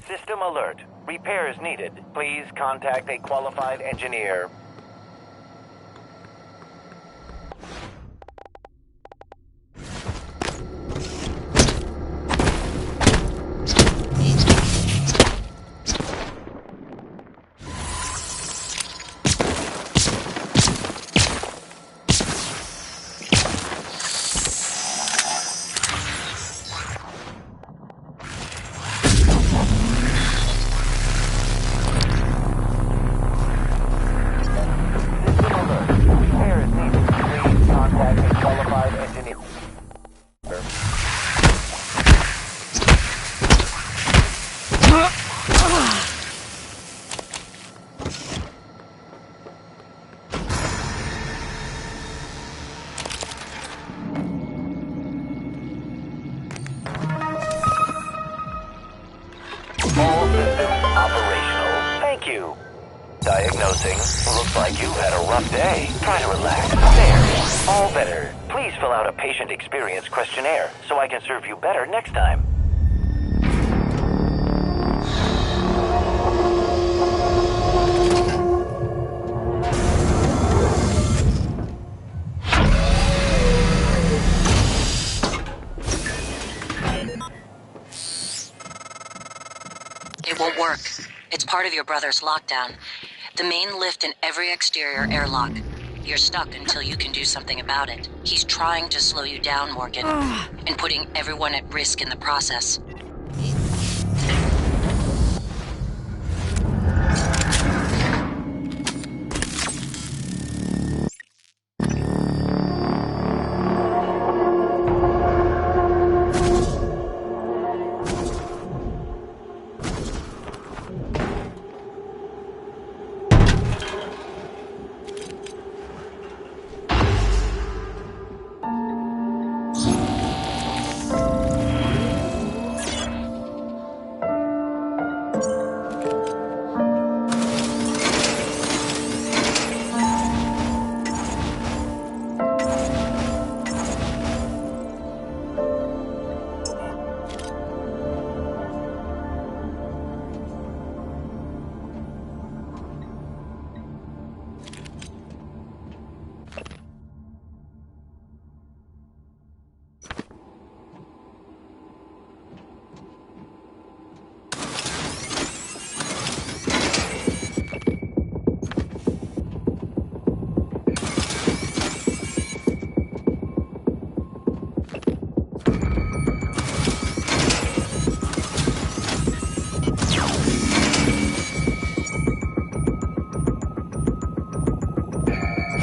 System alert. Repairs needed. Please contact a qualified engineer. All systems operational. Thank you. Diagnosing. Looks like you've had a rough day. Try to relax. There. All better. Please fill out a patient experience questionnaire so I can serve you better next time. It won't work. It's part of your brother's lockdown. The main lift and every exterior airlock. You're stuck until you can do something about it. He's trying to slow you down, Morgan, and putting everyone at risk in the process.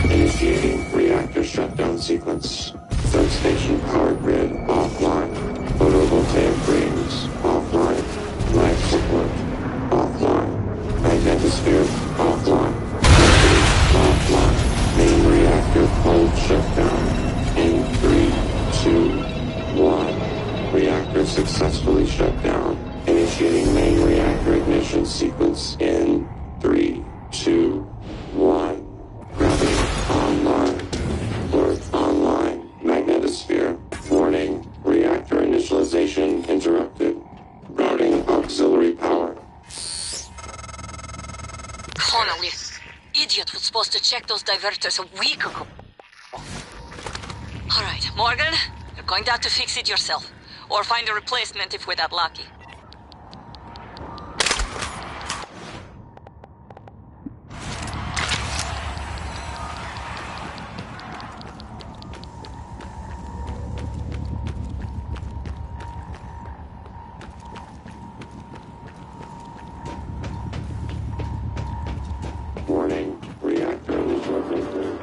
Initiating reactor shutdown sequence. Substation power grid offline. Photovoltaic rings offline. Life support offline. Magnetosphere offline. Offline. Main reactor cold shutdown. In 3, 2, 1. Reactor successfully shut down. Initiating main reactor ignition sequence in 3, 2, 1. Gravity online. Alert online. Magnetosphere. Warning. Reactor initialization interrupted. Routing auxiliary power. Connolly, idiot was supposed to check those diverters a week ago. Alright, Morgan, you're going to have to fix it yourself. Or find a replacement if we're that lucky. Warning. Reactor initialization.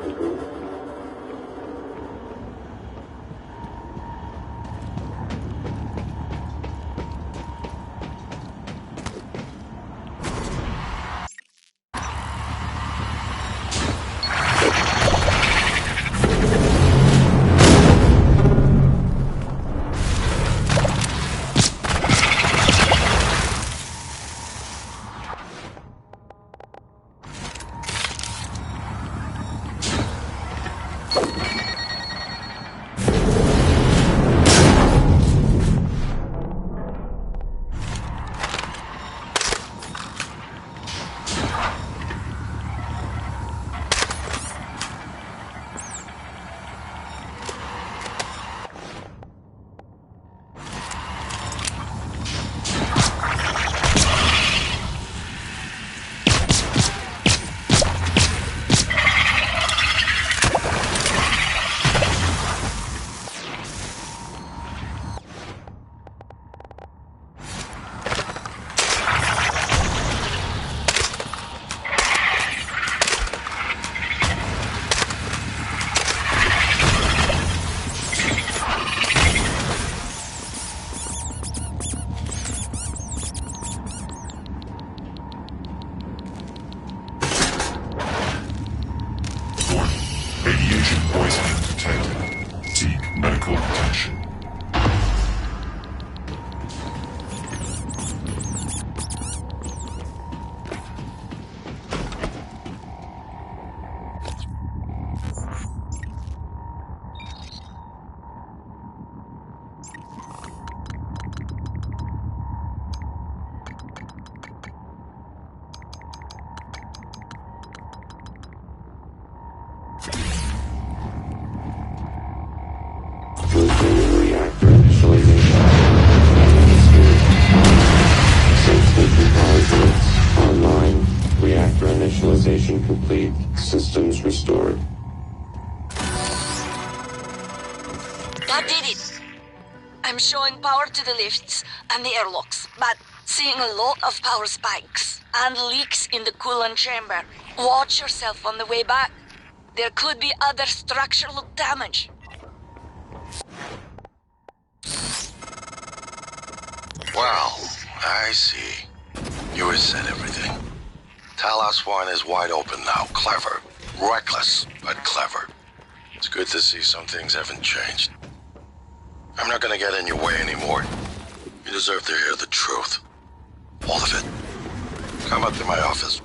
Initialization complete. Systems restored. That did it! I'm showing power to the lifts and the airlocks, but seeing a lot of power spikes and leaks in the coolant chamber. Watch yourself on the way back. There could be other structural damage. Well, I see. You reset everything. Talos 1 is wide open now. Clever. Reckless, but clever. It's good to see some things haven't changed. I'm not gonna get in your way anymore. You deserve to hear the truth. All of it. Come up to my office.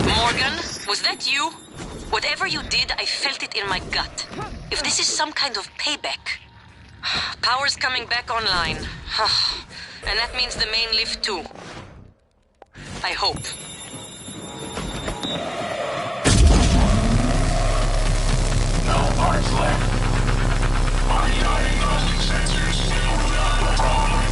Morgan, was that you? Whatever you did, I felt it in my gut. If this is some kind of payback... Power's coming back online. And that means the main lift too. I hope. No parts left. My diagnostic sensors still without a problem.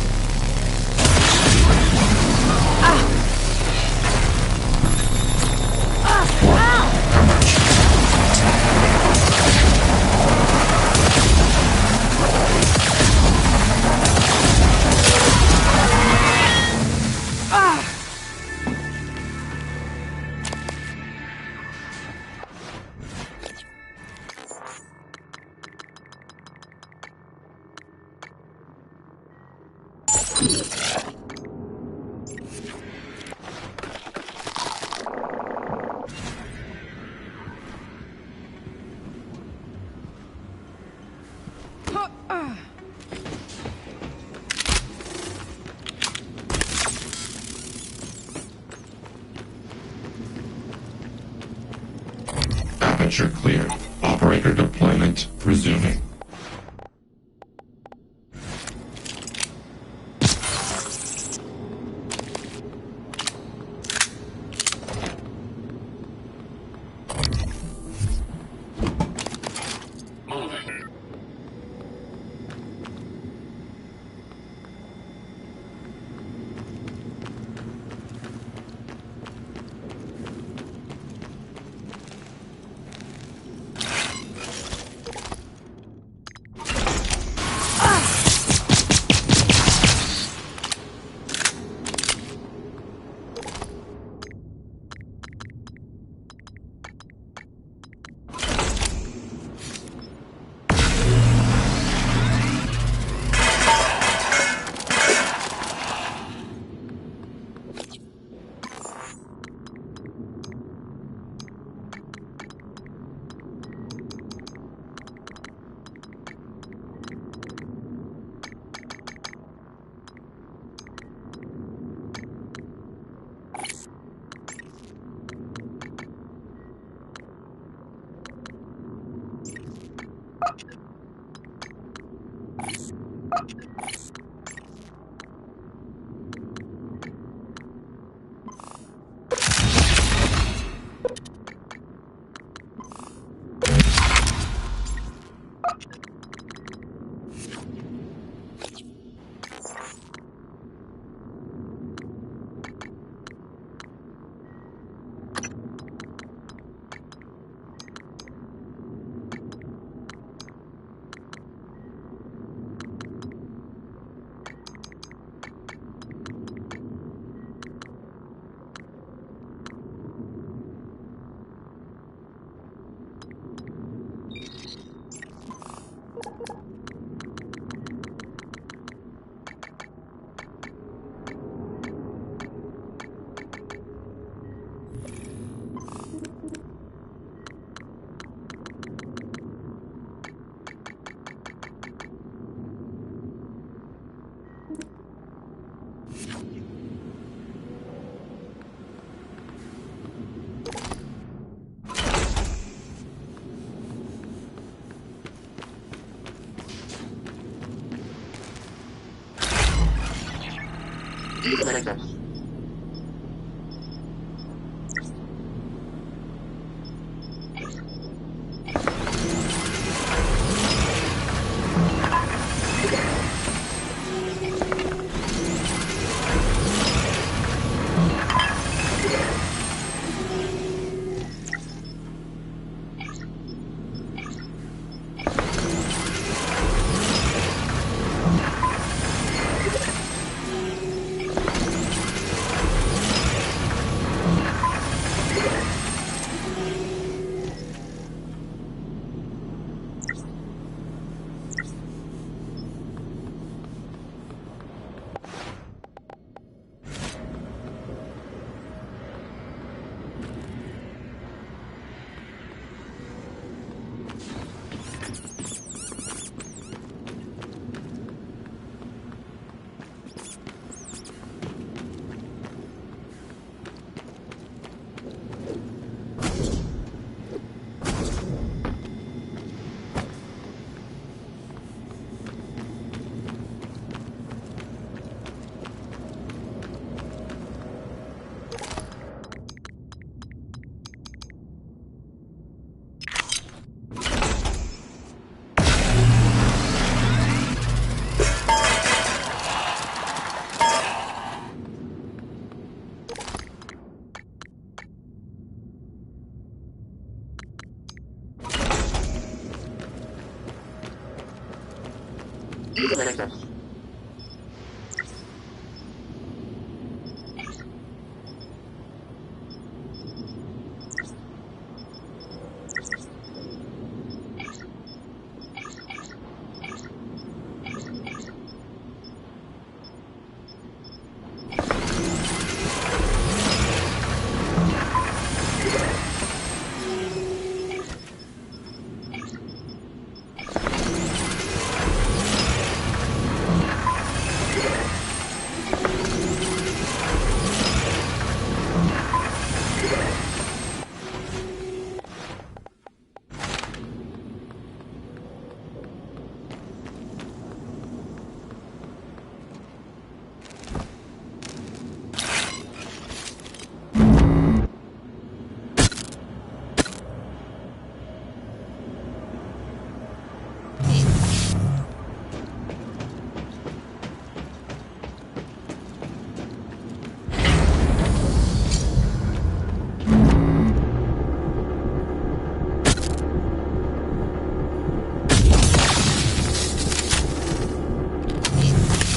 Aperture clear. Operator deployment resuming. Moving.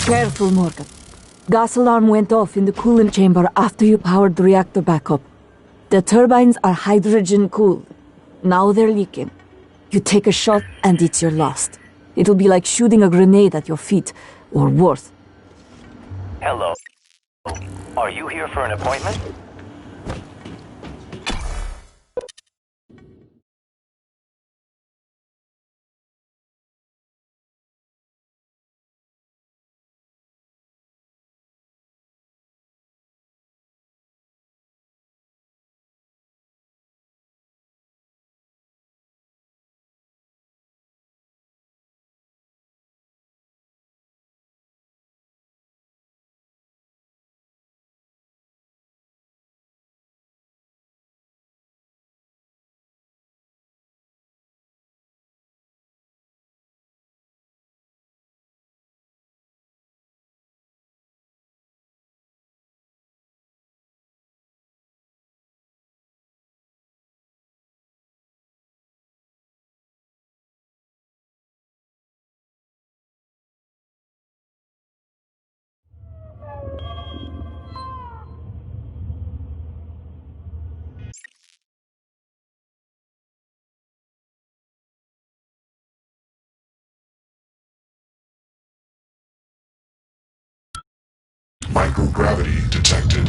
Careful, Morgan. Gas alarm went off in the coolant chamber after you powered the reactor back up. The turbines are hydrogen-cooled. Now they're leaking. You take a shot and it's your last. It'll be like shooting a grenade at your feet, or worse. Hello. Are you here for an appointment? Microgravity detected.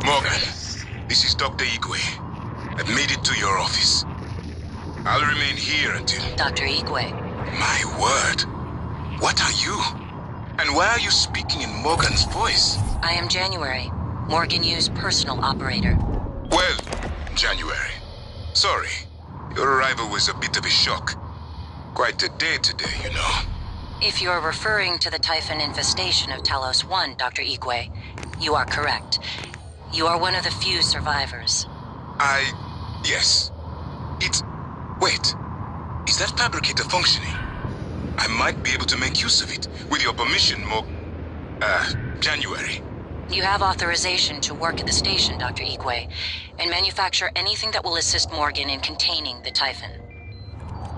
Morgan, this is Dr. Igwe. I've made it to your office. I'll remain here until... Dr. Igwe. My word. What are you? And why are you speaking in Morgan's voice? I am January, Morgan Yu's personal operator. Well, January. Sorry. Your arrival was a bit of a shock. Quite a day today, you know. If you're referring to the Typhon infestation of Talos 1, Dr. Igwe, you are correct. You are one of the few survivors. Yes. It's... Wait. Is that fabricator functioning? I might be able to make use of it. With your permission, January. You have authorization to work at the station, Dr. Igwe, and manufacture anything that will assist Morgan in containing the Typhon.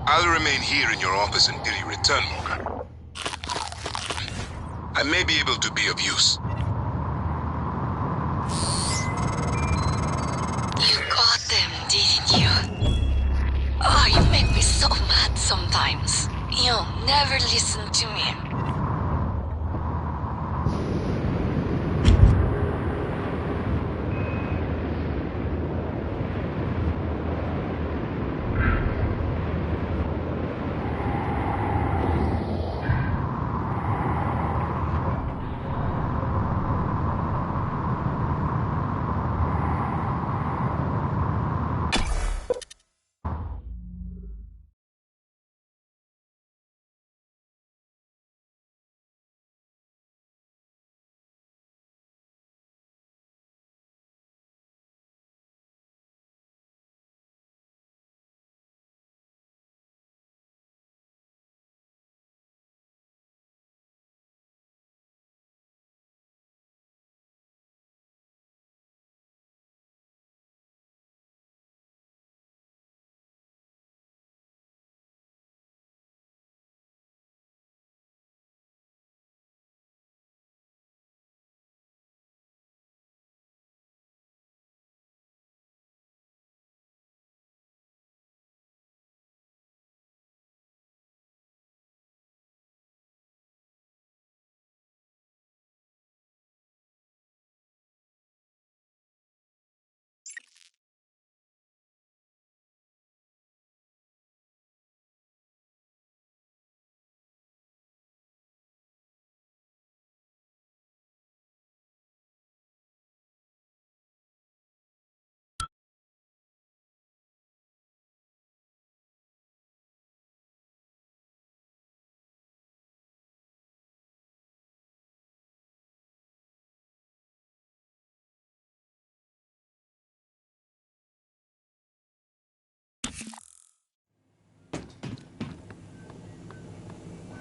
I'll remain here in your office until you return, Morgan. I may be able to be of use. You got them, didn't you? Oh, you make me so mad sometimes. You'll never listen to me.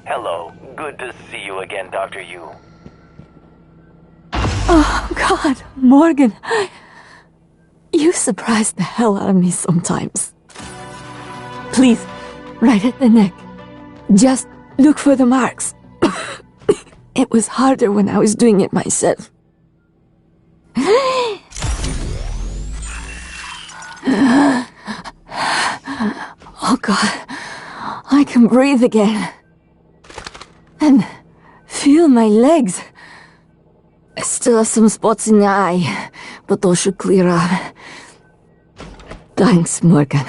Hello. Good to see you again, Dr. Yu. Oh, God, Morgan. You surprise the hell out of me sometimes. Please, right at the neck. Just look for the marks. It was harder when I was doing it myself. Oh, God. I can breathe again. And feel my legs. I still have some spots in the eye, but those should clear up. Thanks, Morgan.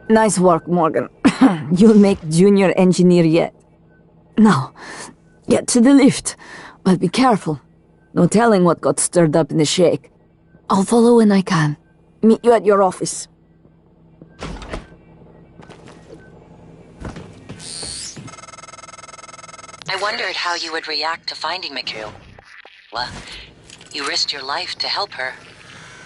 Nice work, Morgan. You'll make junior engineer yet. Now, get to the lift, but be careful. No telling what got stirred up in the shake. I'll follow when I can. Meet you at your office. I wondered how you would react to finding Mikhail. Well, you risked your life to help her.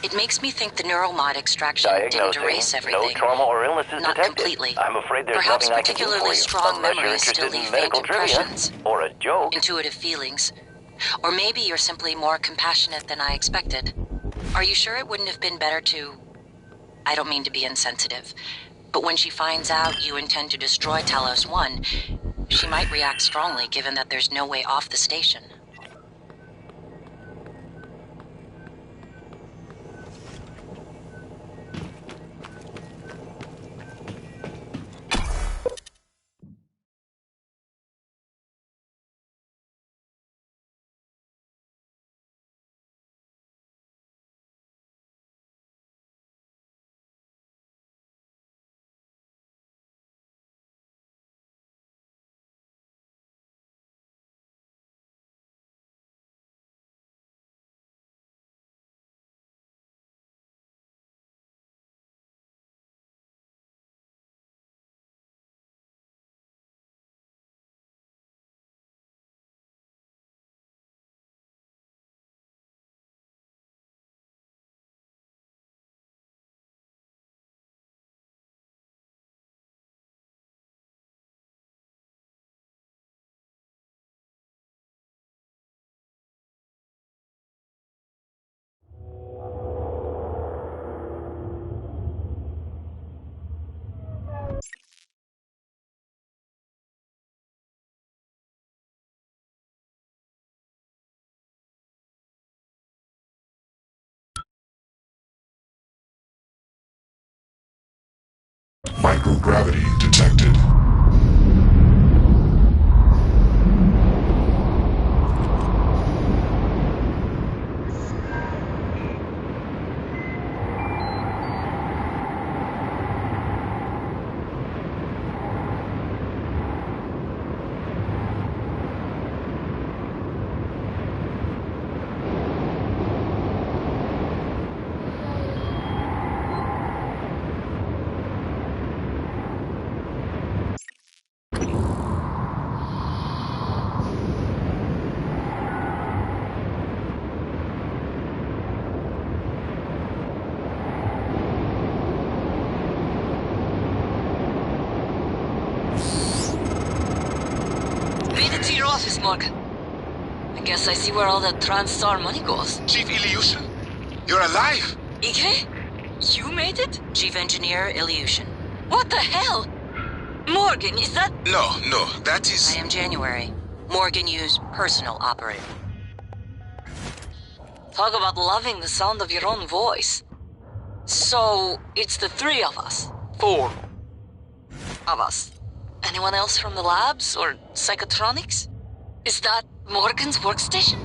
It makes me think the neuromod extraction didn't erase everything. No trauma or illnesses Not detected. completely. I'm afraid there's Perhaps nothing I can do particularly for you, strong unless you're memories still interested leave in faint medical trivia impressions. or a joke. Intuitive feelings. Or maybe you're simply more compassionate than I expected. Are you sure it wouldn't have been better to... I don't mean to be insensitive, but when she finds out you intend to destroy Talos 1, she might react strongly given that there's no way off the station. Microgravity detected. Made it to your office, Morgan. I guess I see where all that TranStar money goes. Chief Ilyushin, you're alive! Ike? You made it? Chief Engineer Ilyushin. What the hell? Morgan, is that... No, that is... I am January. Morgan Yu's personal operative. Talk about loving the sound of your own voice. So, it's the three of us. Four of us. Anyone else from the labs or psychotronics? Is that Morgan's workstation?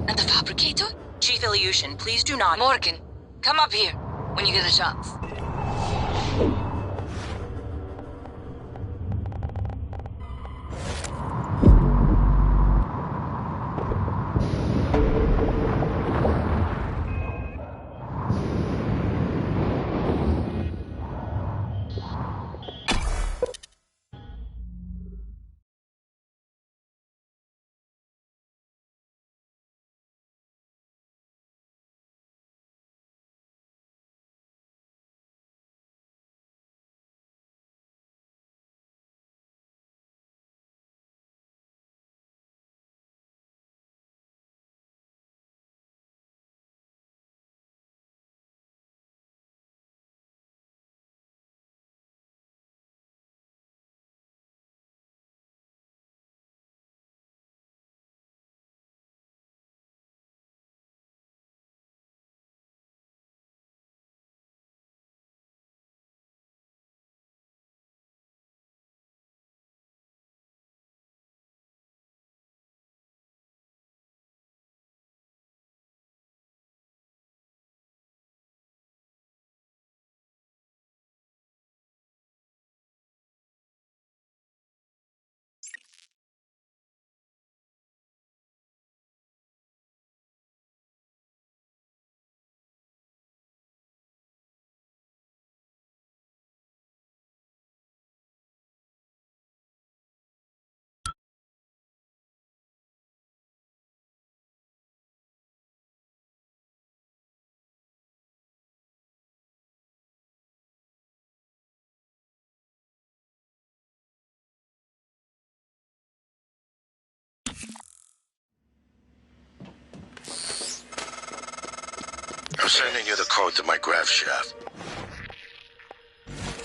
And the fabricator? Chief Ilyushin, please do not... Morgan, come up here when you get a chance. I'm sending you the code to my grav shaft.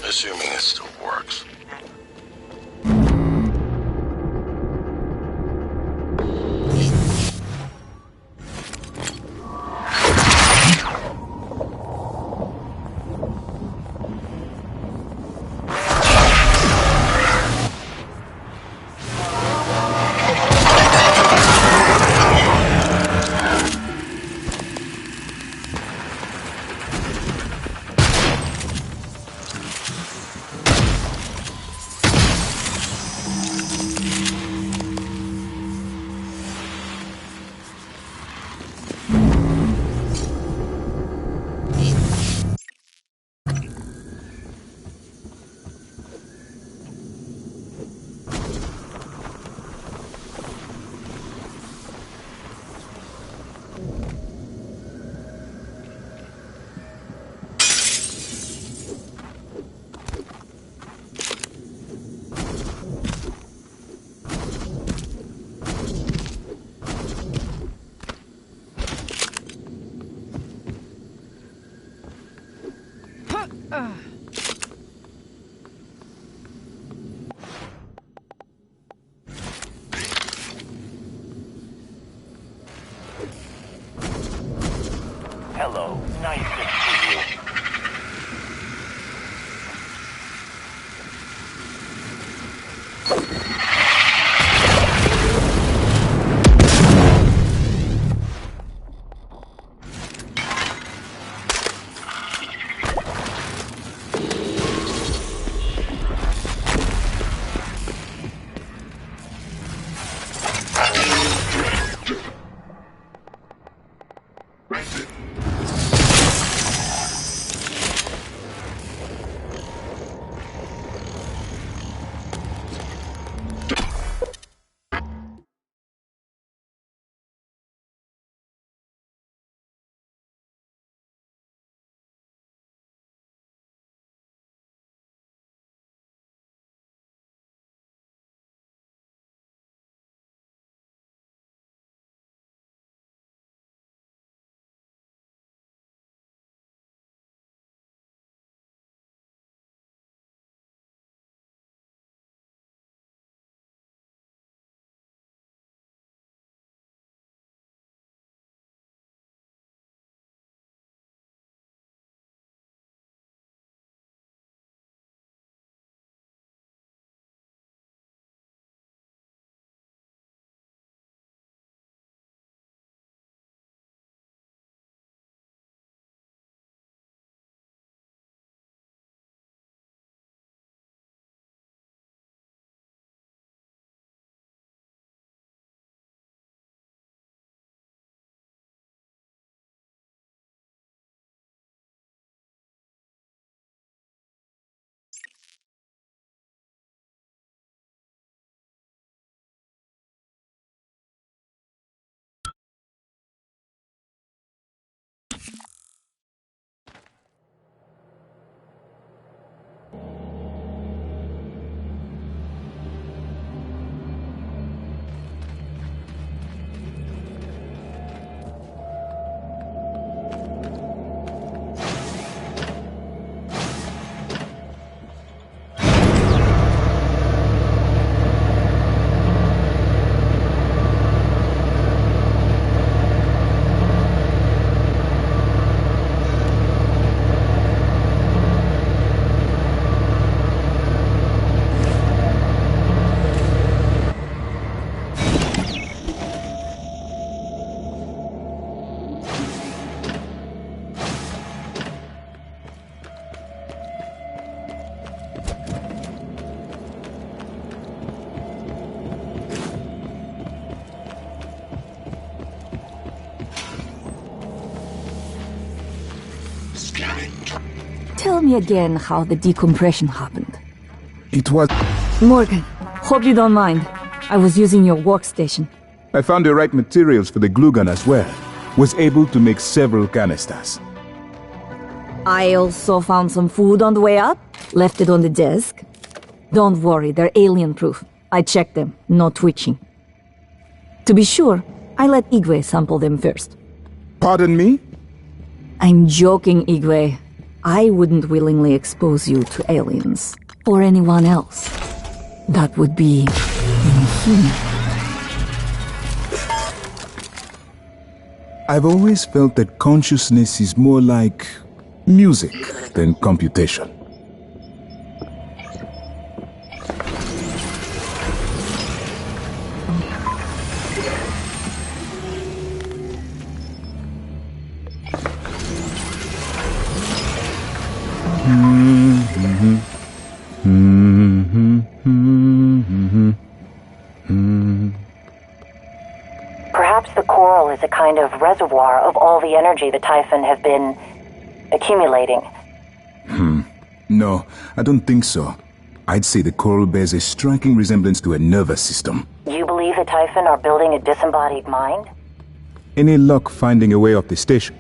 Assuming it still works. Hello, nice to see you. Tell me again how the decompression happened. It was... Morgan, hope you don't mind. I was using your workstation. I found the right materials for the glue gun as well. Was able to make several canisters. I also found some food on the way up. Left it on the desk. Don't worry, they're alien-proof. I checked them, no twitching. To be sure, I let Igwe sample them first. Pardon me? I'm joking, Igwe. I wouldn't willingly expose you to aliens. Or anyone else. That would be inhuman. I've always felt that consciousness is more like music than computation. Perhaps the coral is a kind of reservoir of all the energy the Typhon have been accumulating. No, I don't think so. I'd say the coral bears a striking resemblance to a nervous system. You believe the Typhon are building a disembodied mind? Any luck finding a way off the station?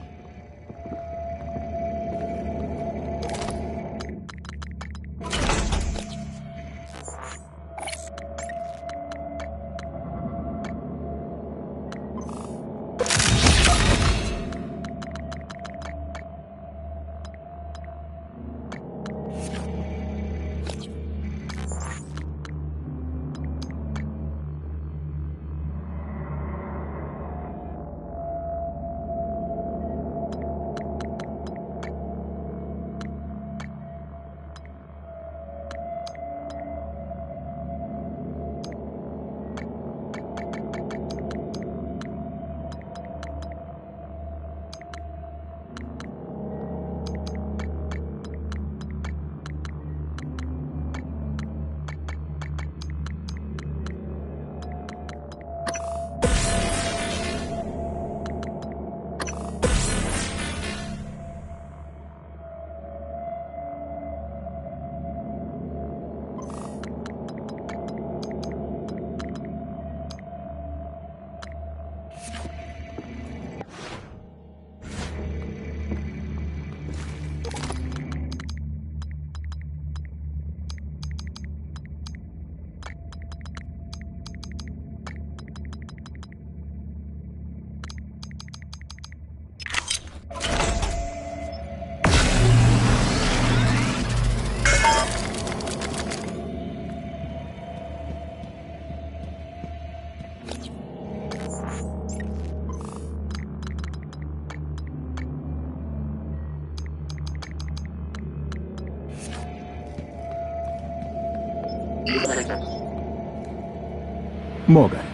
Morgan.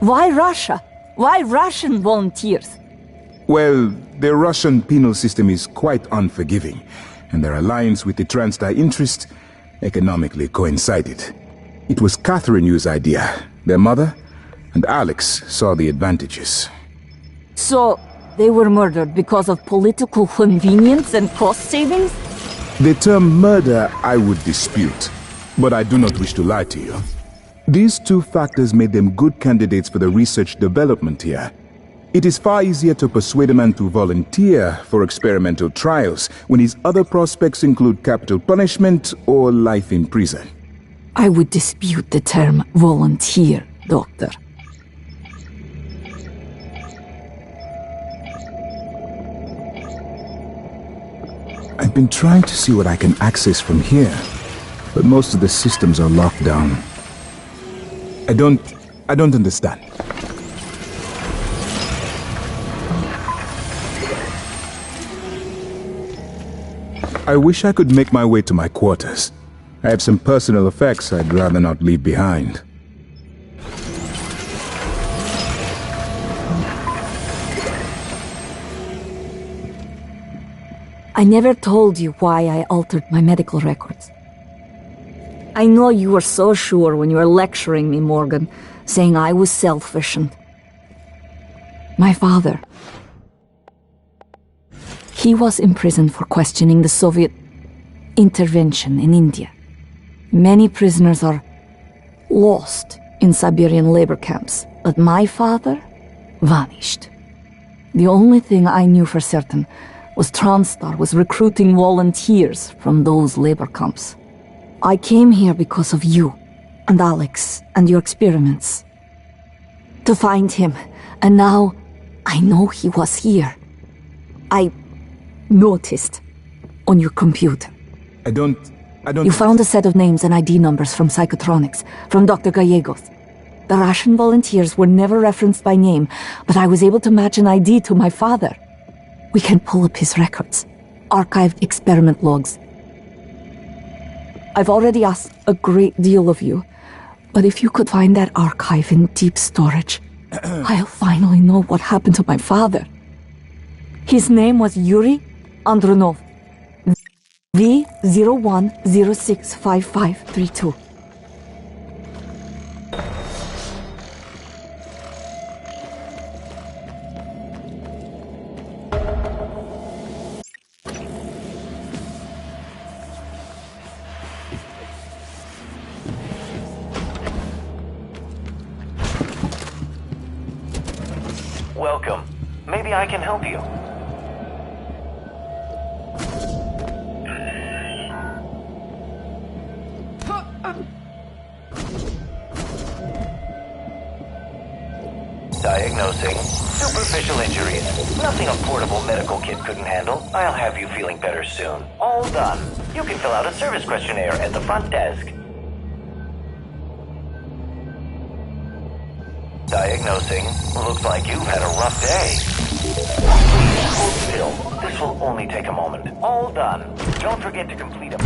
Why Russia? Why Russian volunteers? Well, the Russian penal system is quite unforgiving, and their alliance with the Transdai interest economically coincided. It was Catherine Yu's idea. Their mother and Alex saw the advantages. So, they were murdered because of political convenience and cost savings? The term murder I would dispute, but I do not wish to lie to you. These two factors made them good candidates for the research development here. It is far easier to persuade a man to volunteer for experimental trials when his other prospects include capital punishment or life in prison. I would dispute the term volunteer, Doctor. I've been trying to see what I can access from here, but most of the systems are locked down. I don't understand. I wish I could make my way to my quarters. I have some personal effects I'd rather not leave behind. I never told you why I altered my medical records. I know you were so sure when you were lecturing me, Morgan, saying I was selfish and... My father... He was imprisoned for questioning the Soviet intervention in India. Many prisoners are lost in Siberian labor camps, but my father vanished. The only thing I knew for certain was Transstar was recruiting volunteers from those labor camps. I came here because of you, and Alex, and your experiments. To find him, and now I know he was here. I noticed on your computer. I don't... You found a set of names and ID numbers from Psychotronics, from Dr. Gallegos. The Russian volunteers were never referenced by name, but I was able to match an ID to my father. We can pull up his records, archived experiment logs. I've already asked a great deal of you, but if you could find that archive in deep storage, I'll finally know what happened to my father. His name was Yuri Andronov. V01065532. Welcome. Maybe I can help you. Diagnosing superficial injuries. Nothing a portable medical kit couldn't handle. I'll have you feeling better soon. All done. You can fill out a service questionnaire at the front desk. Diagnosing. Looks like you've had a rough day. Please hold still. This will only take a moment. All done. Don't forget to complete them.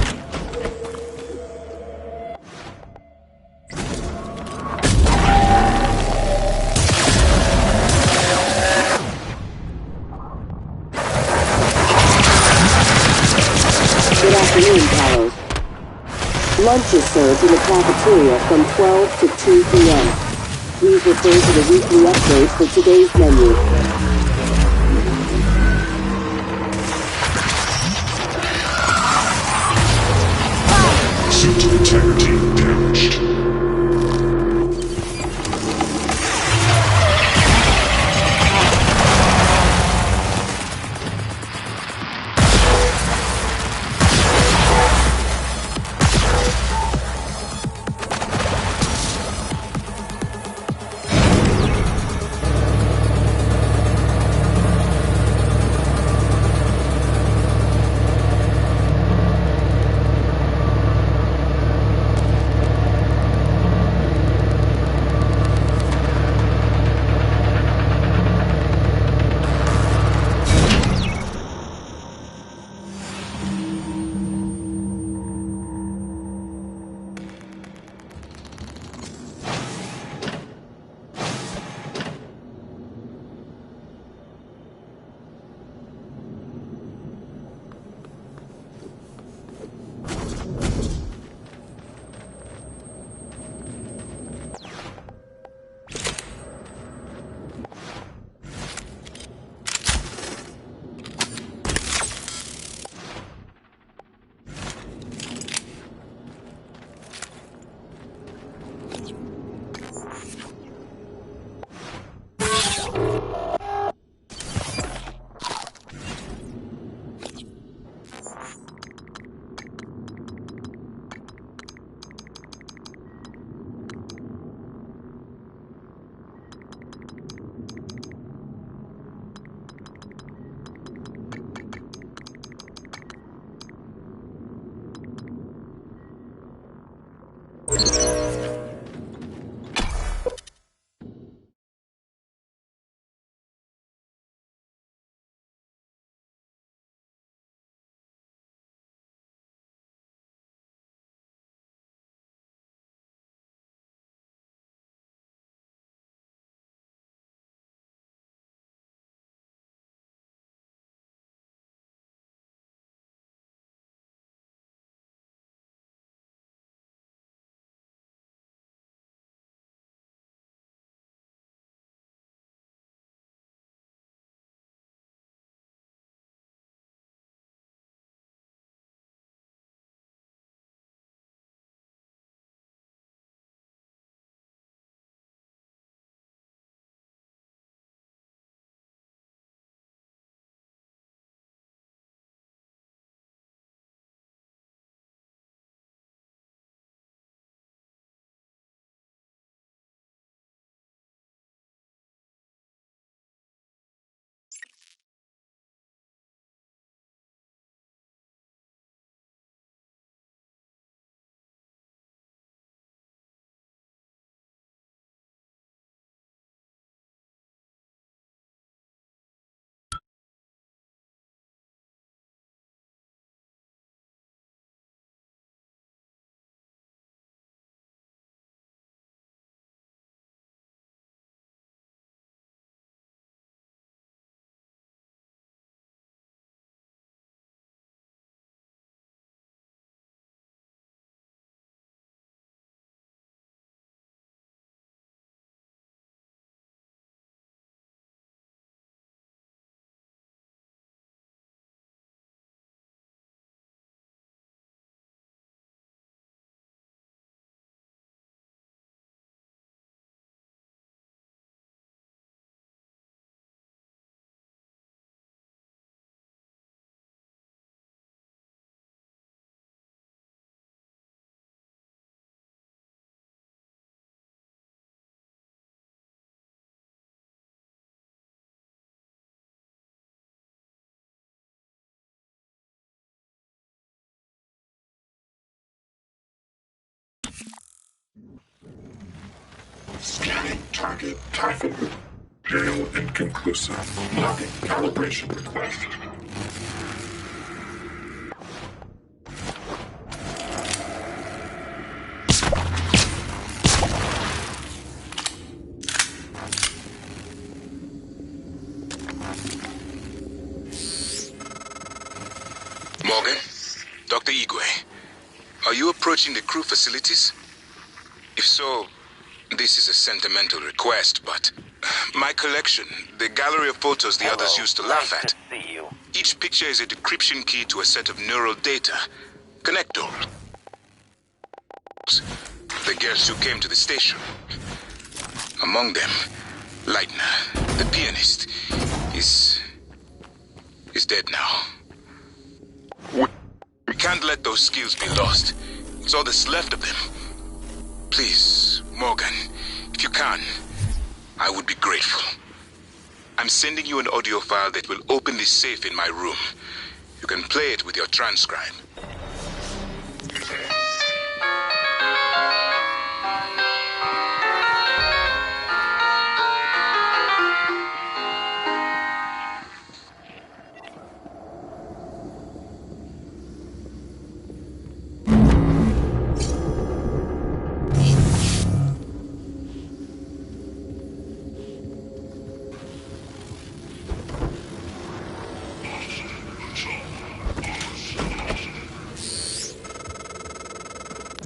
Good afternoon, Palos. Lunch is served in the cafeteria from 12 to 2 p.m. Please refer to the weekly update for today's menu. Suit integrity damaged. Scanning target Typhon. Hail inconclusive. Logging calibration request. Morgan? Dr. Igwe, are you approaching the crew facilities? If so, this is a sentimental request, but my collection, the gallery of photos the others used to laugh at. Nice to see you. Each picture is a decryption key to a set of neural data. Connectors. The girls who came to the station. Among them, Leitner, the pianist, is dead now. We can't let those skills be lost. It's all that's left of them. Please, Morgan, if you can, I would be grateful. I'm sending you an audio file that will open this safe in my room. You can play it with your transcribe.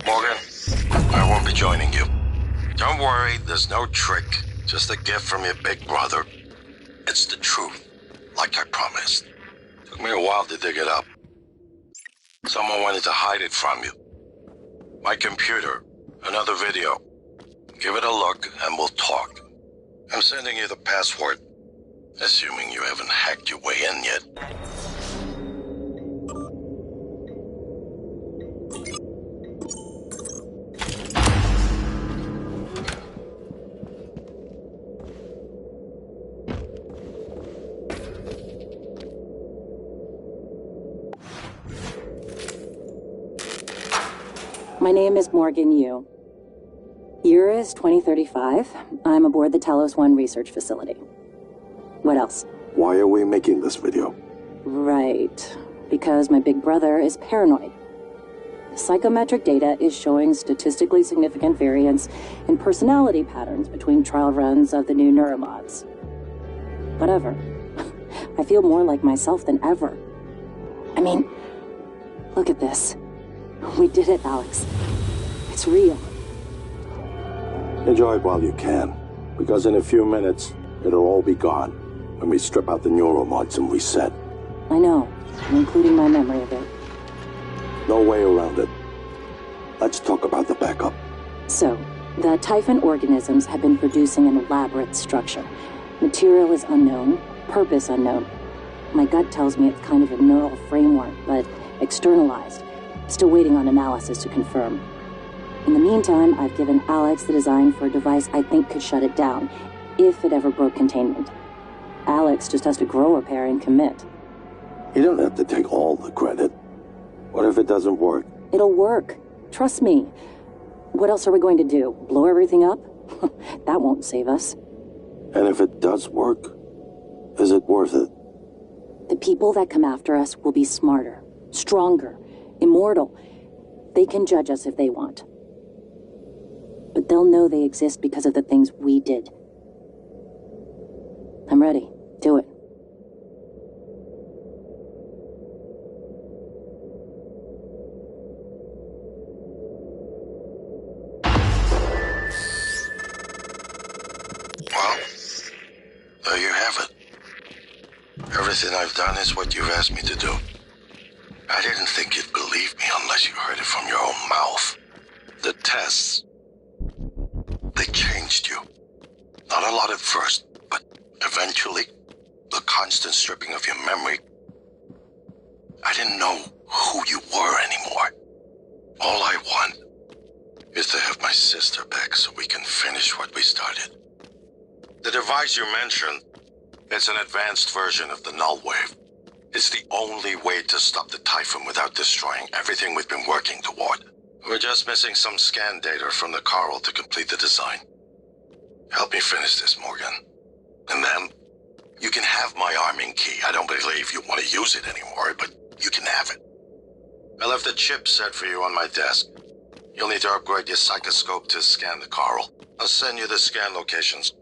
Morgan, I won't be joining you. Don't worry, there's no trick. Just a gift from your big brother. It's the truth, like I promised. Took me a while to dig it up. Someone wanted to hide it from you. My computer, another video. Give it a look and we'll talk. I'm sending you the password, assuming you haven't hacked your way in yet. My name is Morgan Yu. Year is 2035. I'm aboard the Talos 1 research facility. What else? Why are we making this video? Right. Because my big brother is paranoid. Psychometric data is showing statistically significant variance in personality patterns between trial runs of the new neuromods. Whatever. I feel more like myself than ever. I mean, look at this. We did it, Alex. It's real. Enjoy it while you can, because in a few minutes, it'll all be gone when we strip out the neuromods and reset. I know, including my memory of it. No way around it. Let's talk about the backup. So, the Typhon organisms have been producing an elaborate structure. Material is unknown, purpose unknown. My gut tells me it's kind of a neural framework, but externalized. Still waiting on analysis to confirm. In the meantime, I've given Alex the design for a device I think could shut it down, if it ever broke containment. Alex just has to grow a pair and commit. You don't have to take all the credit. What if it doesn't work? It'll work. Trust me. What else are we going to do? Blow everything up? That won't save us. And if it does work, is it worth it? The people that come after us will be smarter, stronger, immortal. They can judge us if they want. But they'll know they exist because of the things we did. I'm ready. Do it. Well, there you have it. Everything I've done is what you've asked me to do. I didn't think you'd believe me unless you heard it from your own mouth. The tests, they changed you. Not a lot at first, but eventually, the constant stripping of your memory. I didn't know who you were anymore. All I want is to have my sister back so we can finish what we started. The device you mentioned, it's an advanced version of the null wave. It's the only way to stop the Typhon without destroying everything we've been working toward. We're just missing some scan data from the coral to complete the design. Help me finish this, Morgan. And then, you can have my arming key. I don't believe you want to use it anymore, but you can have it. I left the chip set for you on my desk. You'll need to upgrade your psychoscope to scan the coral. I'll send you the scan locations.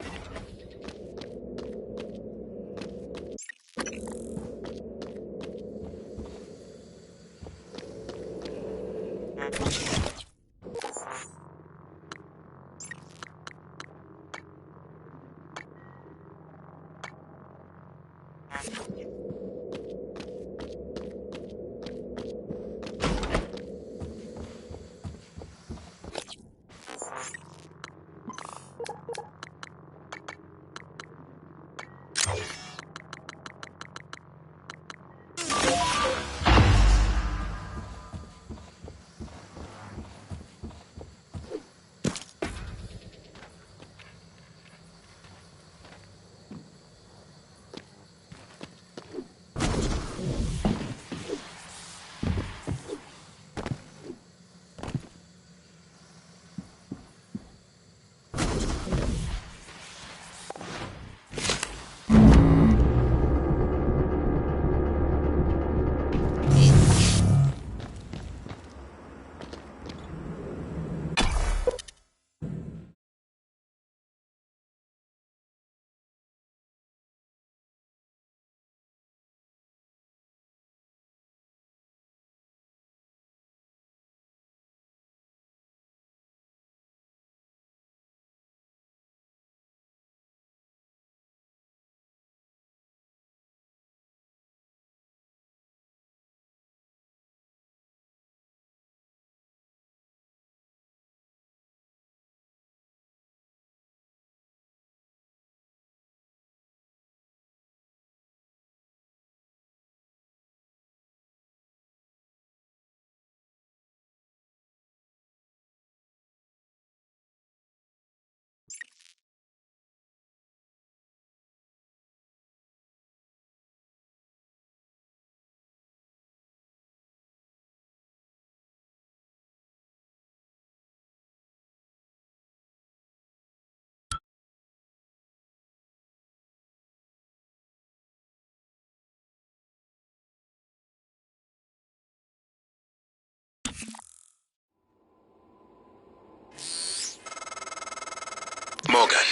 Morgan,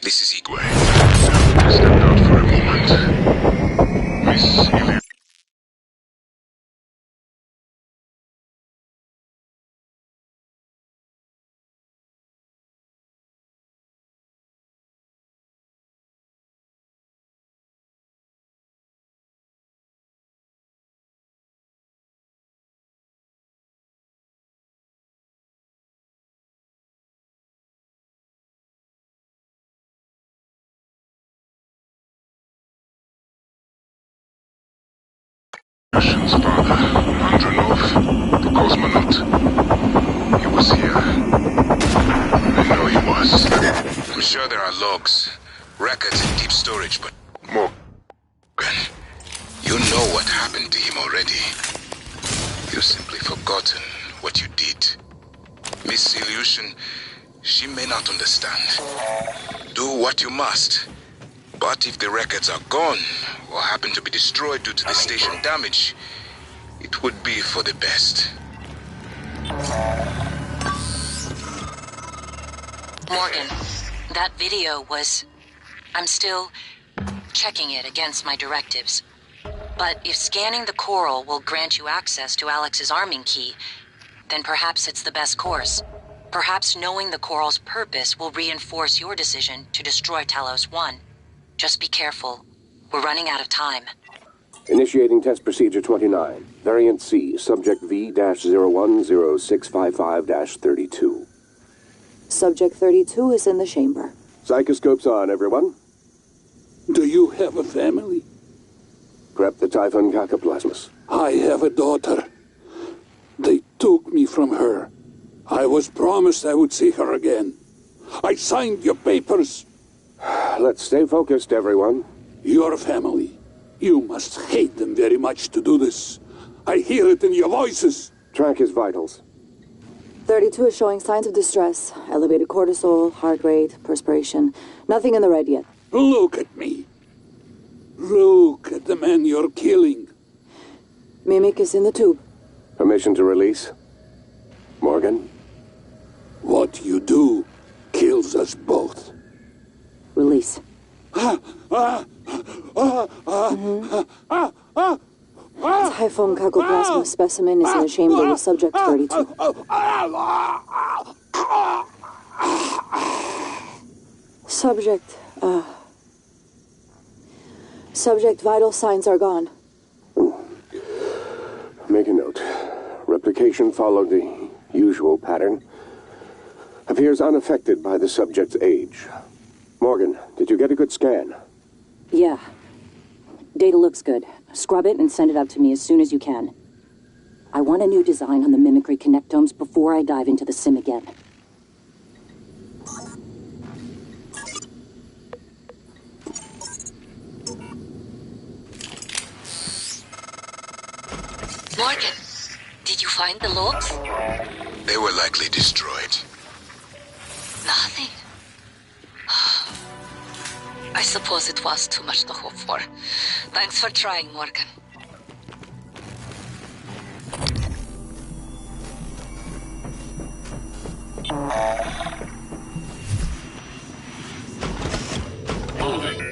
this is Igwe. Step out for a moment. Miss Ilya. Russian's father, Andronov, the cosmonaut. He was here. I know he was. I'm sure there are logs, records in deep storage, but Morgan, you know what happened to him already. You've simply forgotten what you did. Miss Illusion, she may not understand. Do what you must. But if the records are gone, or happen to be destroyed due to the station damage, it would be for the best. Morgan, that video was... I'm still checking it against my directives. But if scanning the coral will grant you access to Alex's arming key, then perhaps it's the best course. Perhaps knowing the coral's purpose will reinforce your decision to destroy Talos 1. Just be careful. We're running out of time. Initiating test procedure 29. Variant C, subject V-010655-32. Subject 32 is in the chamber. Psychoscopes on, everyone. Do you have a family? Prep the Typhon Cacoplasmus. I have a daughter. They took me from her. I was promised I would see her again. I signed your papers. Let's stay focused, everyone. Your family. You must hate them very much to do this. I hear it in your voices. Track his vitals. 32 is showing signs of distress. Elevated cortisol, heart rate, perspiration. Nothing in the red yet. Look at me. Look at the man you're killing. Mimic is in the tube. Permission to release? Morgan? What you do kills us both. Release. Typhoon cacoplasma specimen is in the chamber with subject 32. Subject vital signs are gone. Make a note. Replication followed the usual pattern. Appears unaffected by the subject's age. Morgan, did you get a good scan? Yeah. Data looks good. Scrub it and send it up to me as soon as you can. I want a new design on the mimicry connectomes before I dive into the sim again. Morgan, did you find the logs? They were likely destroyed. Nothing. I suppose it was too much to hope for. Thanks for trying, Morgan. Moving.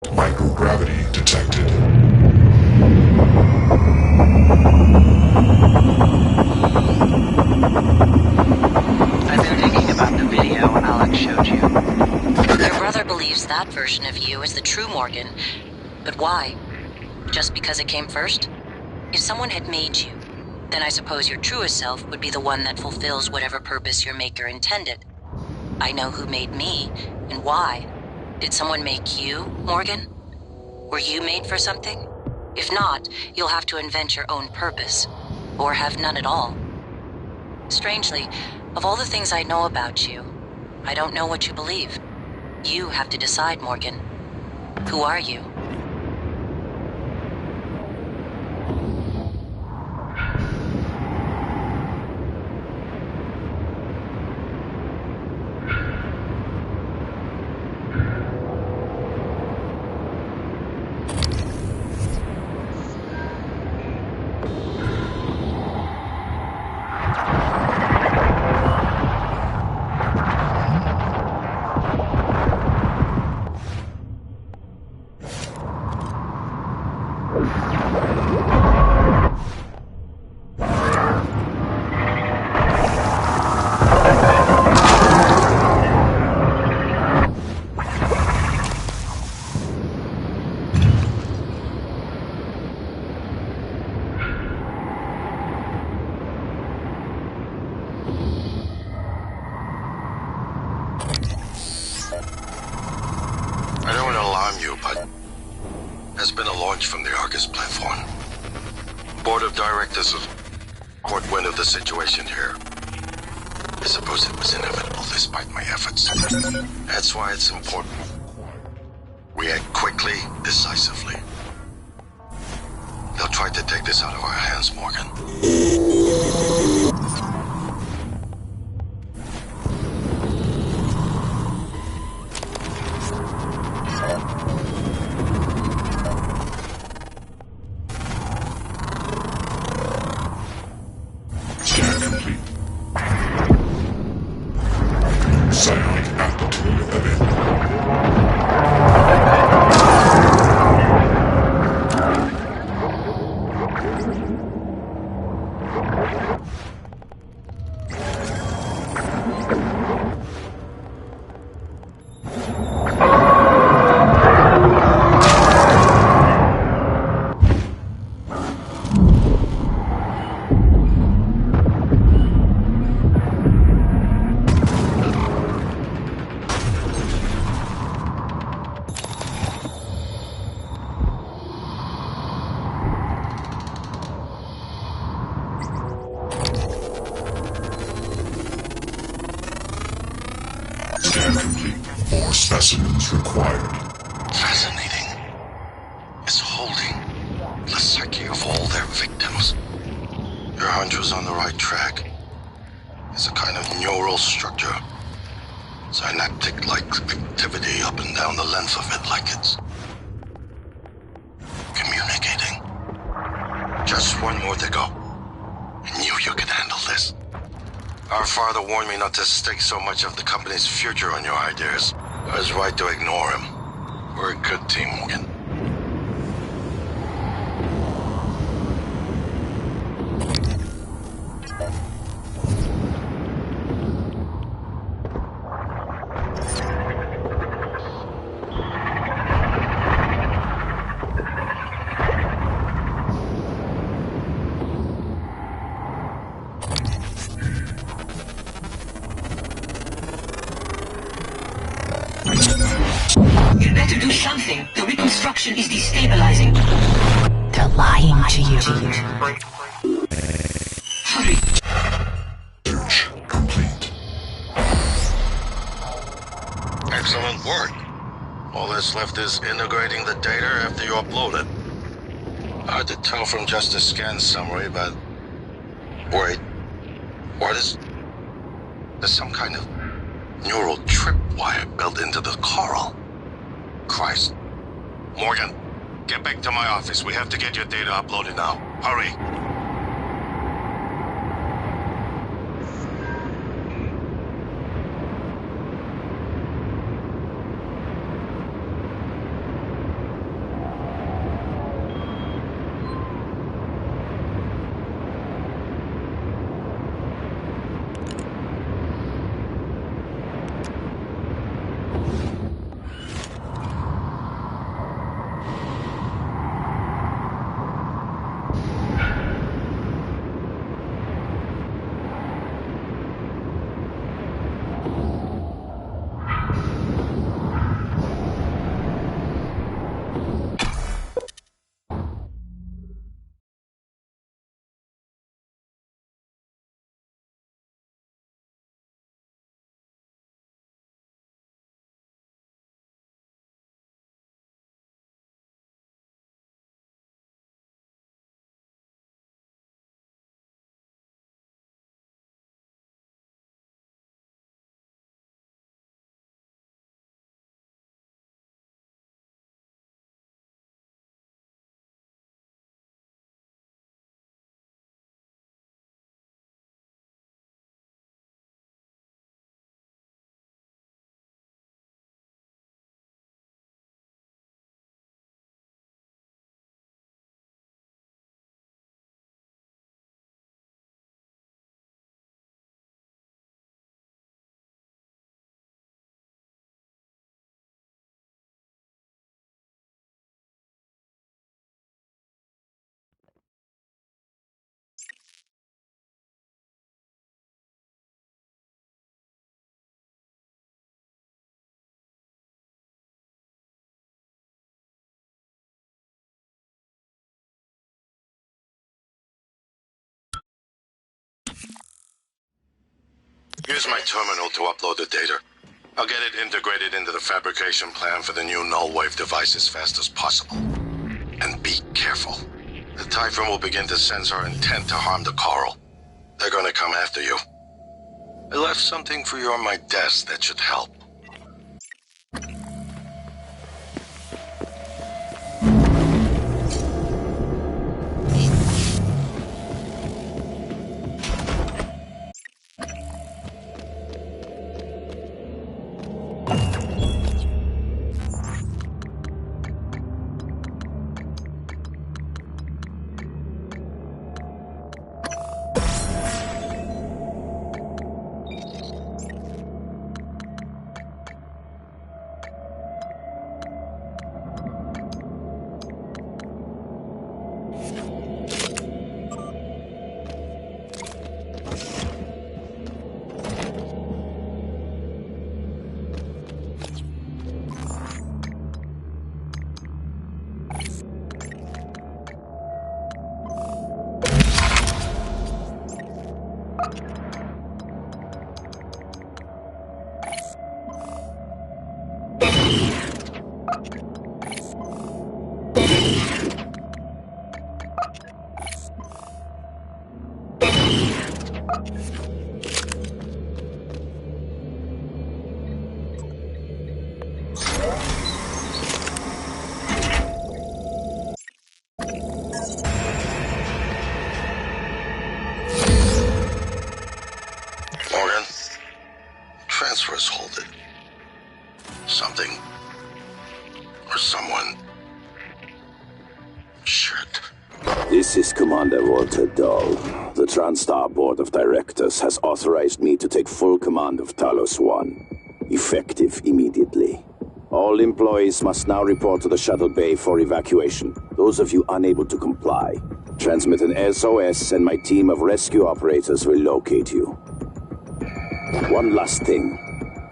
Microgravity detected. I've been thinking about the video Alex showed you. Your brother believes that that version of you as the true Morgan. But why? Just because it came first? If someone had made you, then I suppose your truest self would be the one that fulfills whatever purpose your maker intended. I know who made me, and why. Did someone make you, Morgan? Were you made for something? If not, you'll have to invent your own purpose. Or have none at all. Strangely, of all the things I know about you, I don't know what you believe. You have to decide, Morgan. Who are you? Situation here. I suppose it was inevitable despite my efforts. That's why it's important. We act quickly, decisively. They'll try to take this out of our hands, Morgan. Specimens required. Fascinating. It's holding the psyche of all their victims. Your hunch was on the right track. It's a kind of neural structure. Synaptic-like activity up and down the length of it, like it's communicating. Just one more to go. I knew you could handle this. Our father warned me not to stake so much of the company's future on your ideas. I was right to ignore him. We're a good team, Morgan. Is destabilizing. They're lying to you. Hurry. Search complete. Excellent work. All that's left is integrating the data after you upload it. Hard to tell from just a scan summary, but... Wait. What is... There's some kind of neural tripwire built into the coral. Christ. Morgan, get back to my office. We have to get your data uploaded now. Hurry. Here's my terminal to upload the data. I'll get it integrated into the fabrication plan for the new null-wave device as fast as possible. And be careful. The Typhon will begin to sense our intent to harm the coral. They're gonna come after you. I left something for you on my desk that should help. Transfers halted. Something or someone. Shit. This is Commander Walter Dahl. The TranStar Board of Directors has authorized me to take full command of Talos 1, effective immediately. All employees must now report to the shuttle bay for evacuation. Those of you unable to comply, transmit an SOS and my team of rescue operators will locate you. One last thing.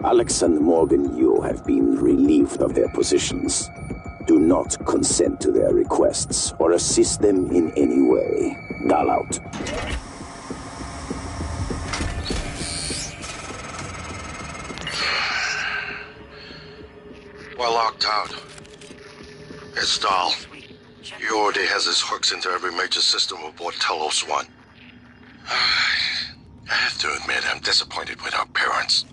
Alex and Morgan Yu have been relieved of their positions. Do not consent to their requests or assist them in any way. Dahl out. We're locked out. It's Dahl. He already has his hooks into every major system aboard Talos 1. I have to admit, I'm disappointed with our parents.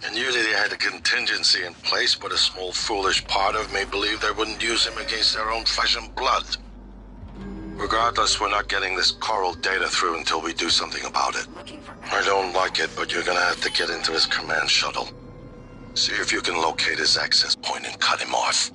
I knew that he had a contingency in place, but a small foolish part of me believed they wouldn't use him against their own flesh and blood. Regardless, we're not getting this coral data through until we do something about it. I don't like it, but you're gonna have to get into his command shuttle. See if you can locate his access point and cut him off.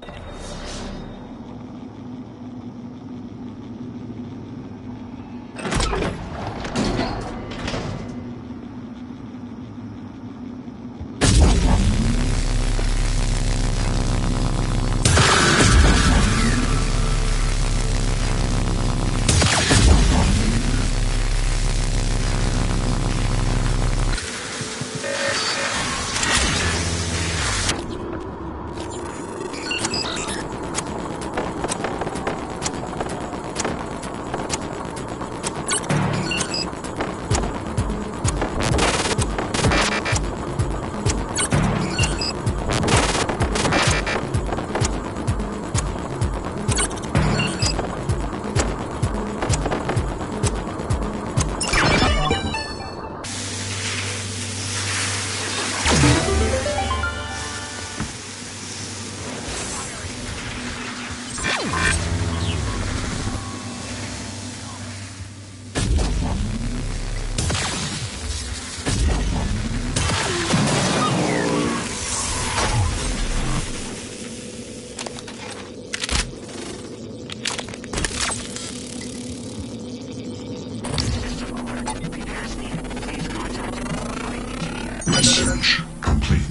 Research complete.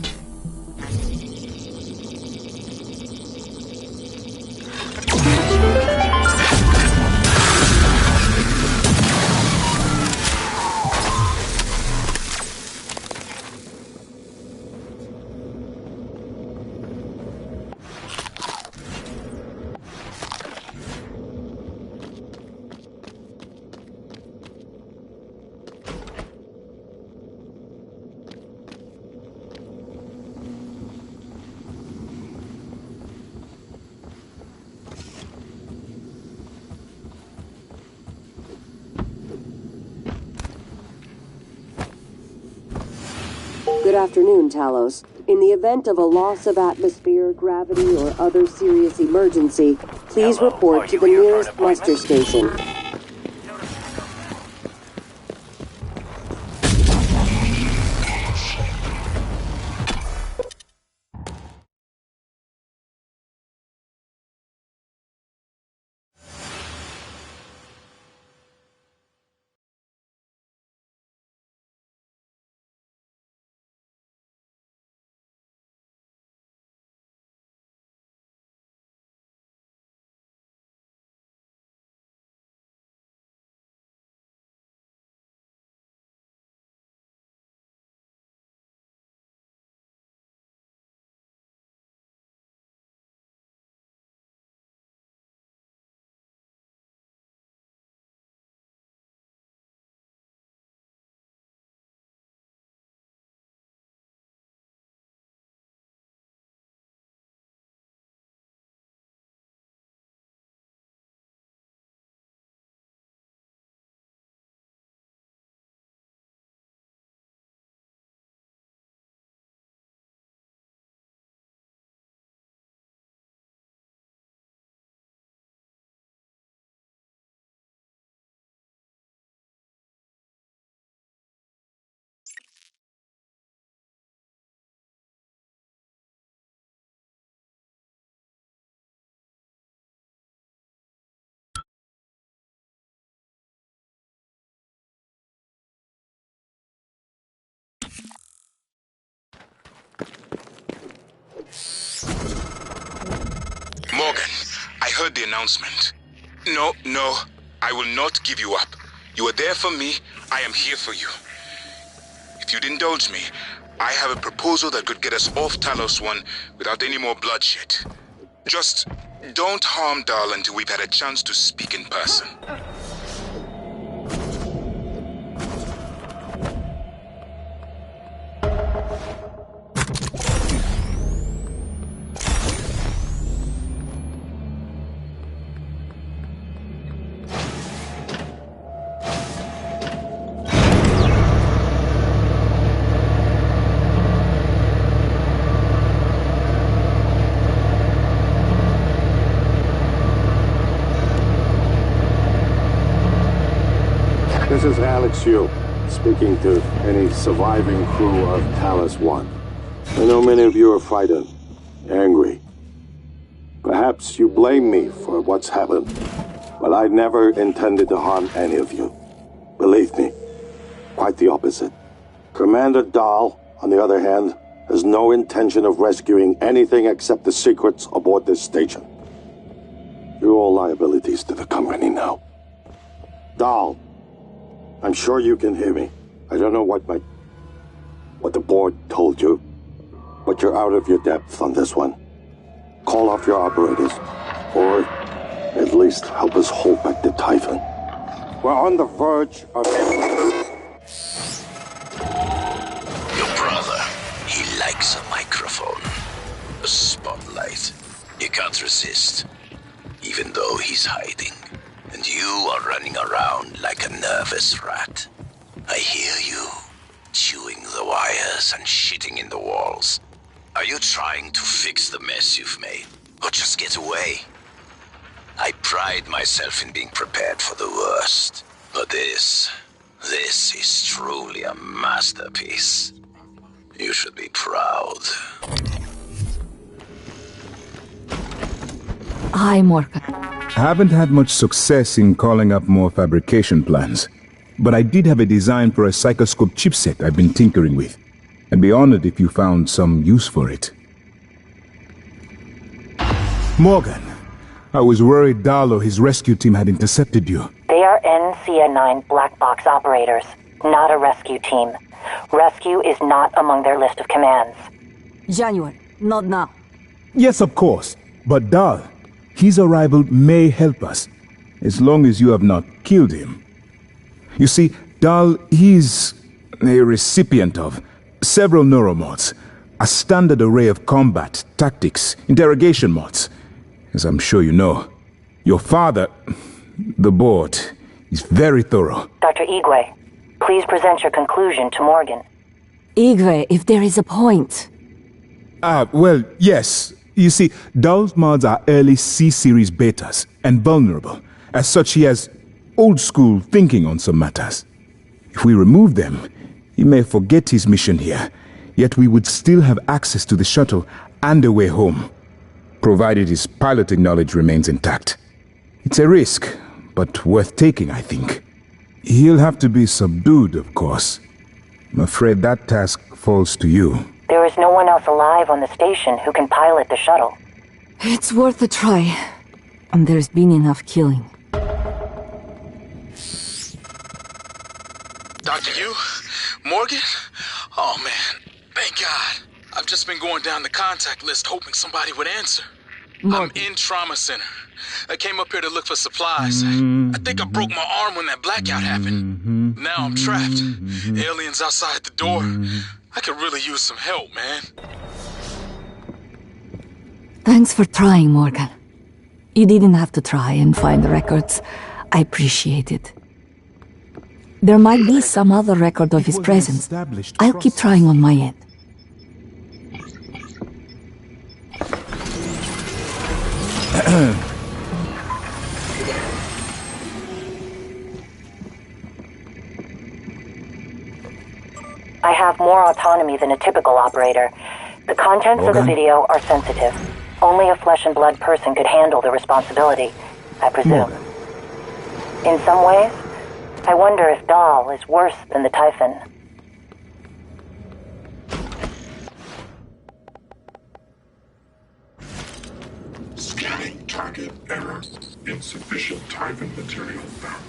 Good afternoon, Talos. In the event of a loss of atmosphere, gravity, or other serious emergency, please Hello, report are to you the here for an nearest muster appointment? station. Morgan, I heard the announcement. No, I will not give you up. You are there for me, I am here for you. If you'd indulge me, I have a proposal that could get us off Talos 1 without any more bloodshed. Just don't harm Dahl until we've had a chance to speak in person. This is Alex Yu, speaking to any surviving crew of Talos 1. I know many of you are frightened, angry. Perhaps you blame me for what's happened, but I never intended to harm any of you. Believe me, quite the opposite. Commander Dahl, on the other hand, has no intention of rescuing anything except the secrets aboard this station. You're all liabilities to the company now. Dahl, I'm sure you can hear me. I don't know what the board told you, but you're out of your depth on this one. Call off your operators, or at least help us hold back the Typhon. We're on the verge of... Your brother, he likes a microphone. A spotlight. You can't resist, even though he's hiding. And you are running around like a nervous rat. I hear you, chewing the wires and shitting in the walls. Are you trying to fix the mess you've made, or just get away? I pride myself in being prepared for the worst, but this is truly a masterpiece. You should be proud. Hi, Morgan. I haven't had much success in calling up more fabrication plans, but I did have a design for a psychoscope chipset I've been tinkering with. I'd be honored if you found some use for it. Morgan, I was worried Dahl or his rescue team had intercepted you. They are NCA-9 black box operators, not a rescue team. Rescue is not among their list of commands. January, not now. Yes, of course. But Dahl, his arrival may help us, as long as you have not killed him. You see, Dahl, he's a recipient of several neuromods, a standard array of combat, tactics, interrogation mods. As I'm sure you know, your father, the board, is very thorough. Dr. Igwe, please present your conclusion to Morgan. Igwe, if there is a point. Well, yes. You see, Dahl's mods are early C-series betas and vulnerable. As such, he has old-school thinking on some matters. If we remove them, he may forget his mission here, yet we would still have access to the shuttle and a way home, provided his piloting knowledge remains intact. It's a risk, but worth taking, I think. He'll have to be subdued, of course. I'm afraid that task falls to you. There is no one else alive on the station who can pilot the shuttle. It's worth a try. And there's been enough killing. Dr. Yu? Morgan? Oh, man. Thank God. I've just been going down the contact list hoping somebody would answer. I'm in trauma center. I came up here to look for supplies. I think I broke my arm when that blackout happened. Now I'm trapped. Aliens outside the door. I could really use some help, man. Thanks for trying, Morgan. You didn't have to try and find the records. I appreciate it. There might be some other record of his presence. I'll keep trying on my end. I have more autonomy than a typical operator. The contents of the video are sensitive. Only a flesh and blood person could handle the responsibility, I presume. In some ways, I wonder if Dahl is worse than the Typhon. Scanning target error. Insufficient Typhon material found.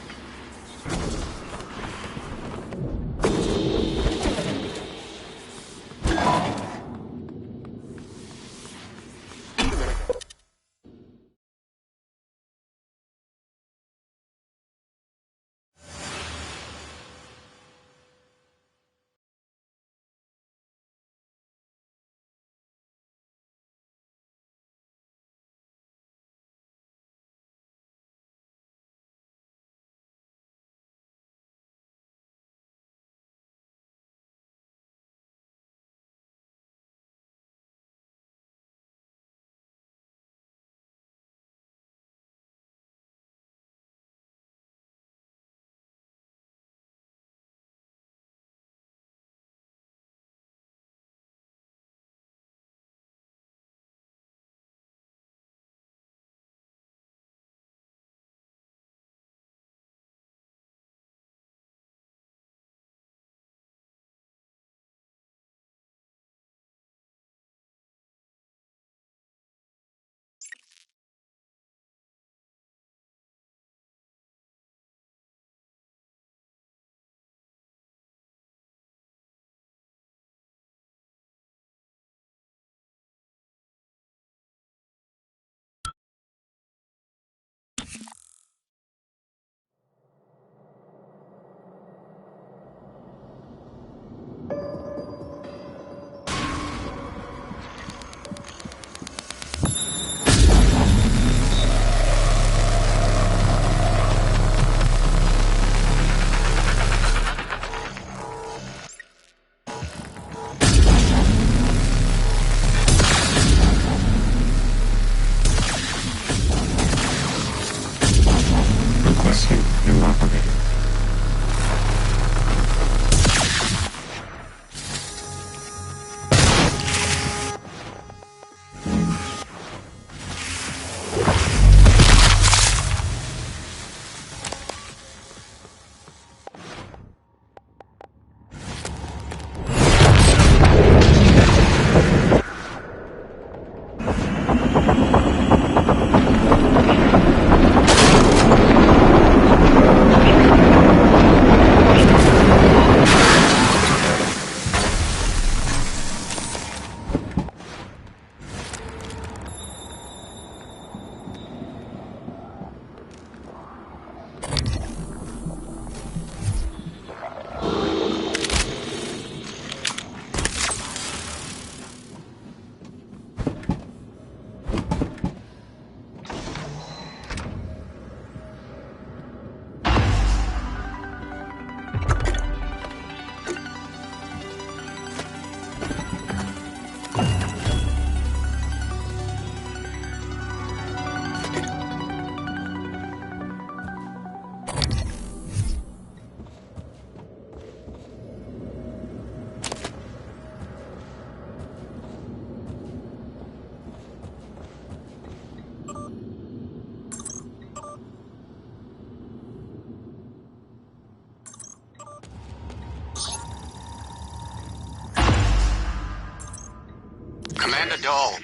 Commander Dole,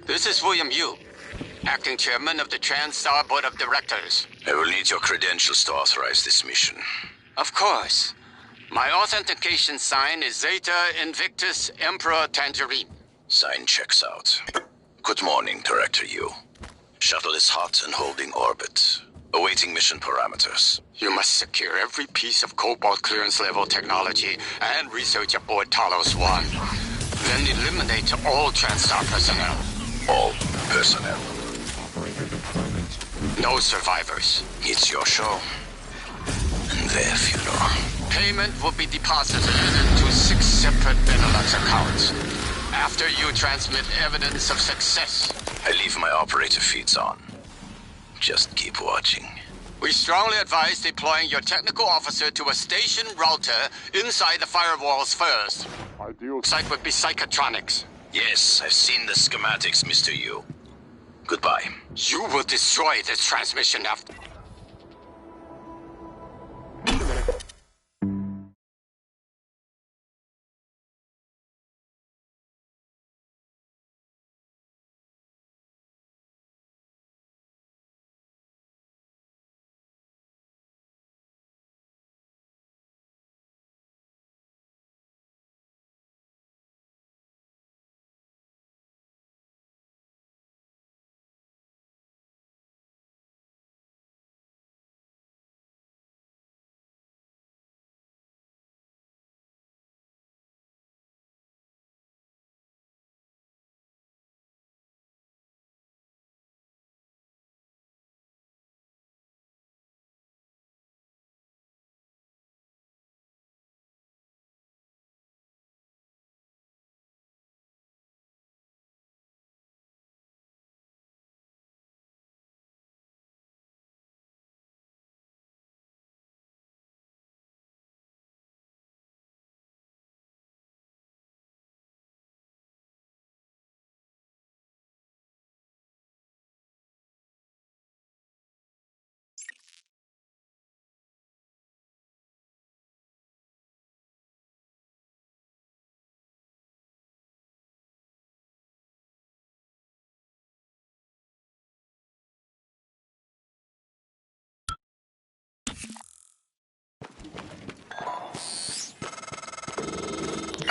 this is William Yu, acting chairman of the TranStar Board of Directors. I will need your credentials to authorize this mission. Of course. My authentication sign is Zeta Invictus Emperor Tangerine. Sign checks out. Good morning, Director Yu. Shuttle is hot and holding orbit. Awaiting mission parameters. You must secure every piece of Cobalt clearance level technology and research aboard Talos 1. Then eliminate all TranStar personnel. All personnel. No survivors. It's your show. And their funeral. Payment will be deposited into 6 separate Benelux accounts. After you transmit evidence of success. I leave my operator feeds on. Just keep watching. We strongly advise deploying your technical officer to a station router inside the firewalls first. Site would be psychotronics. Yes, I've seen the schematics, Mr. Yu. Goodbye. You will destroy this transmission after...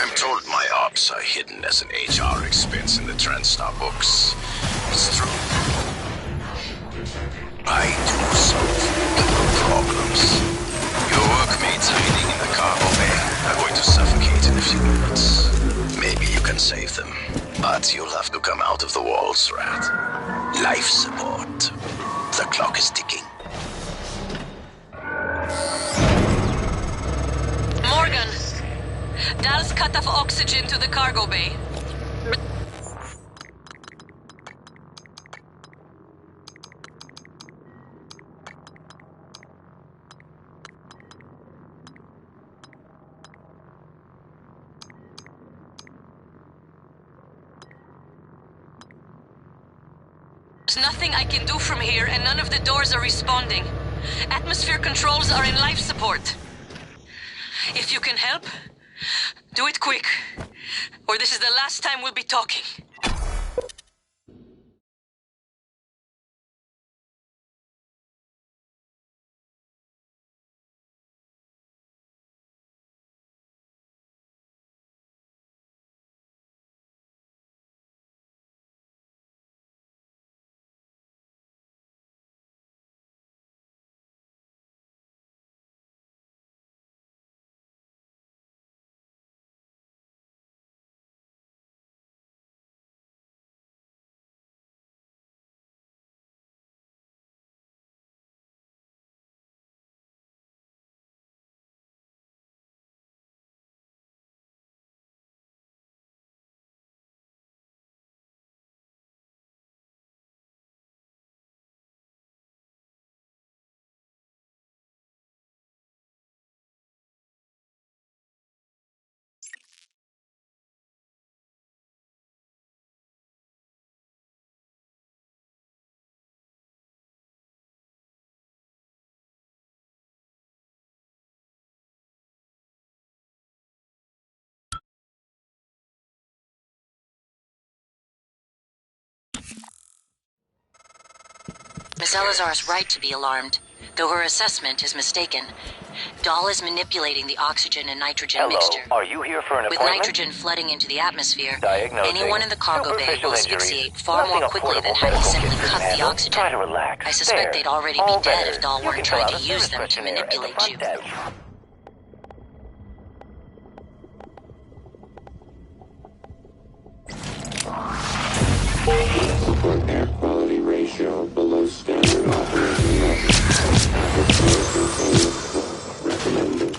I'm told my ops are hidden as an HR expense in the TranStar books. It's true. I do solve problems. Your workmates hiding in the cargo bay are going to suffocate in a few minutes. Maybe you can save them, but you'll have to come out of the walls, Rat. Life support. The clock is ticking. Morgan, Dal's cut off oxygen to the cargo bay. There's nothing I can do from here, and none of the doors are responding. Atmosphere controls are in life support. If you can help, do it quick, or this is the last time we'll be talking. Miss Elazar's right to be alarmed, though her assessment is mistaken. Dahl is manipulating the oxygen and nitrogen Hello, mixture. are you here for an With appointment? nitrogen flooding into the atmosphere, Diagnosing. anyone in the cargo bay will Superficial injuries. asphyxiate far Nothing more a quickly portable than had he medical simply kit can cut the handle. oxygen. Try to relax. I suspect There. they'd already All be dead better. if Dahl You weren't can trying fill out to a use service them to questionnaire at the manipulate front you. desk. Support air quality ratio below standard operating level. Atmospheric containment recommended.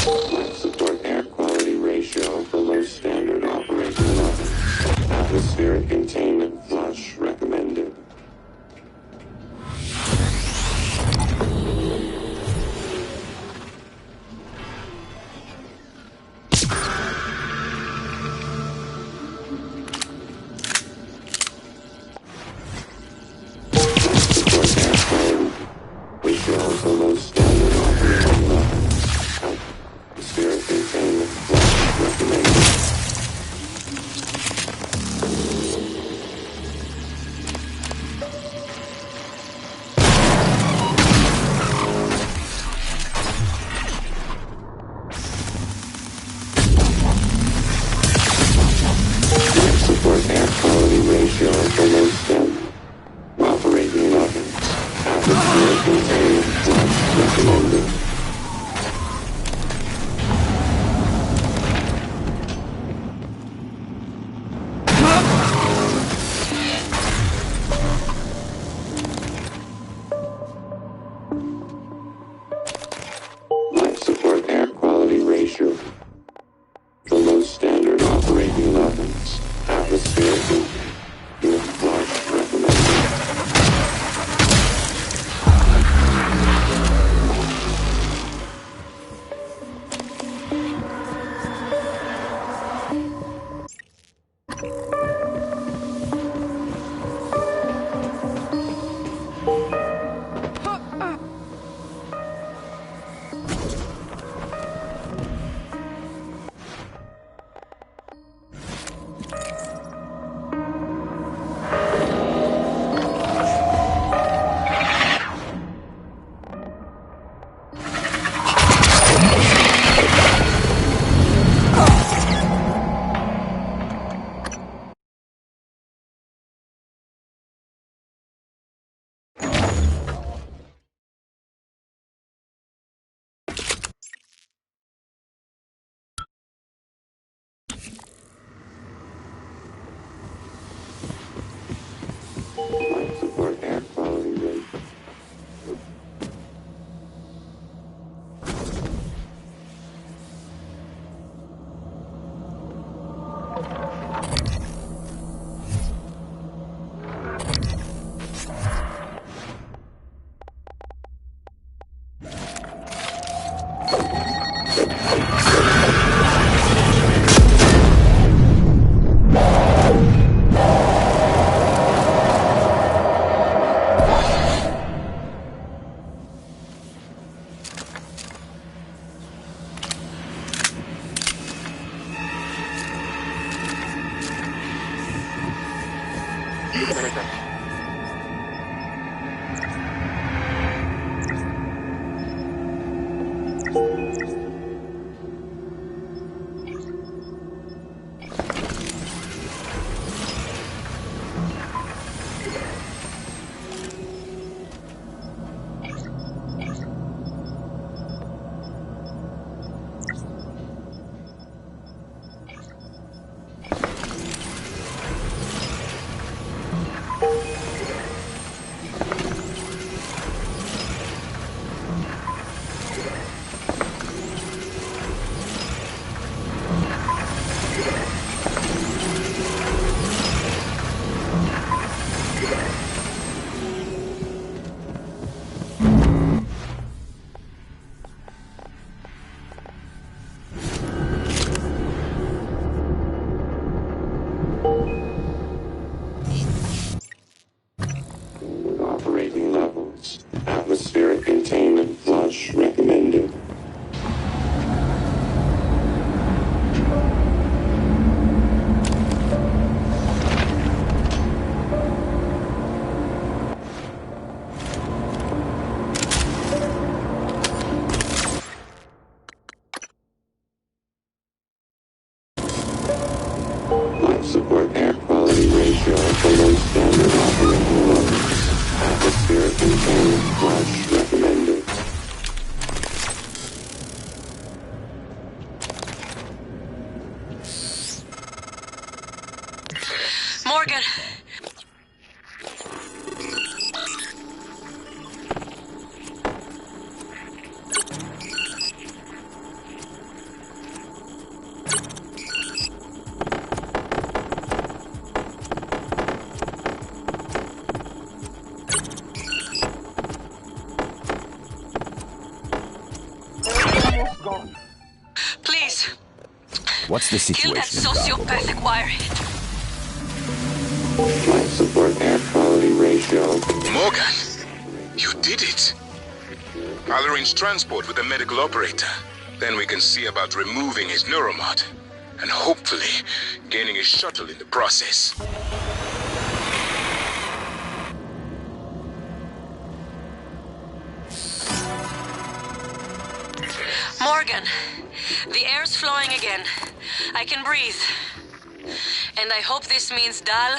Life support air quality ratio below standard operating level. Atmospheric containment flush recommended. Support air quality ratio below standard operating level. Atmospheric containment flush recommended. Life support air quality ratio below standard operating level. Atmospheric containment flush recommended. Life support air quality ratio below standard operating levels. Atmospheric containment flush recommended. Life support air quality ratio. ratio below standard operating levels. Atmospheric containment flush recommended. Morgan! Please, What's the kill that situation? sociopathic wirehead. Life support air quality ratio. Morgan, you did it. I'll arrange transport with the medical operator. Then we can see about removing his neuromod. And hopefully, gaining a shuttle in the process. Morgan, the air's flowing again. I can breathe. And I hope this means Dal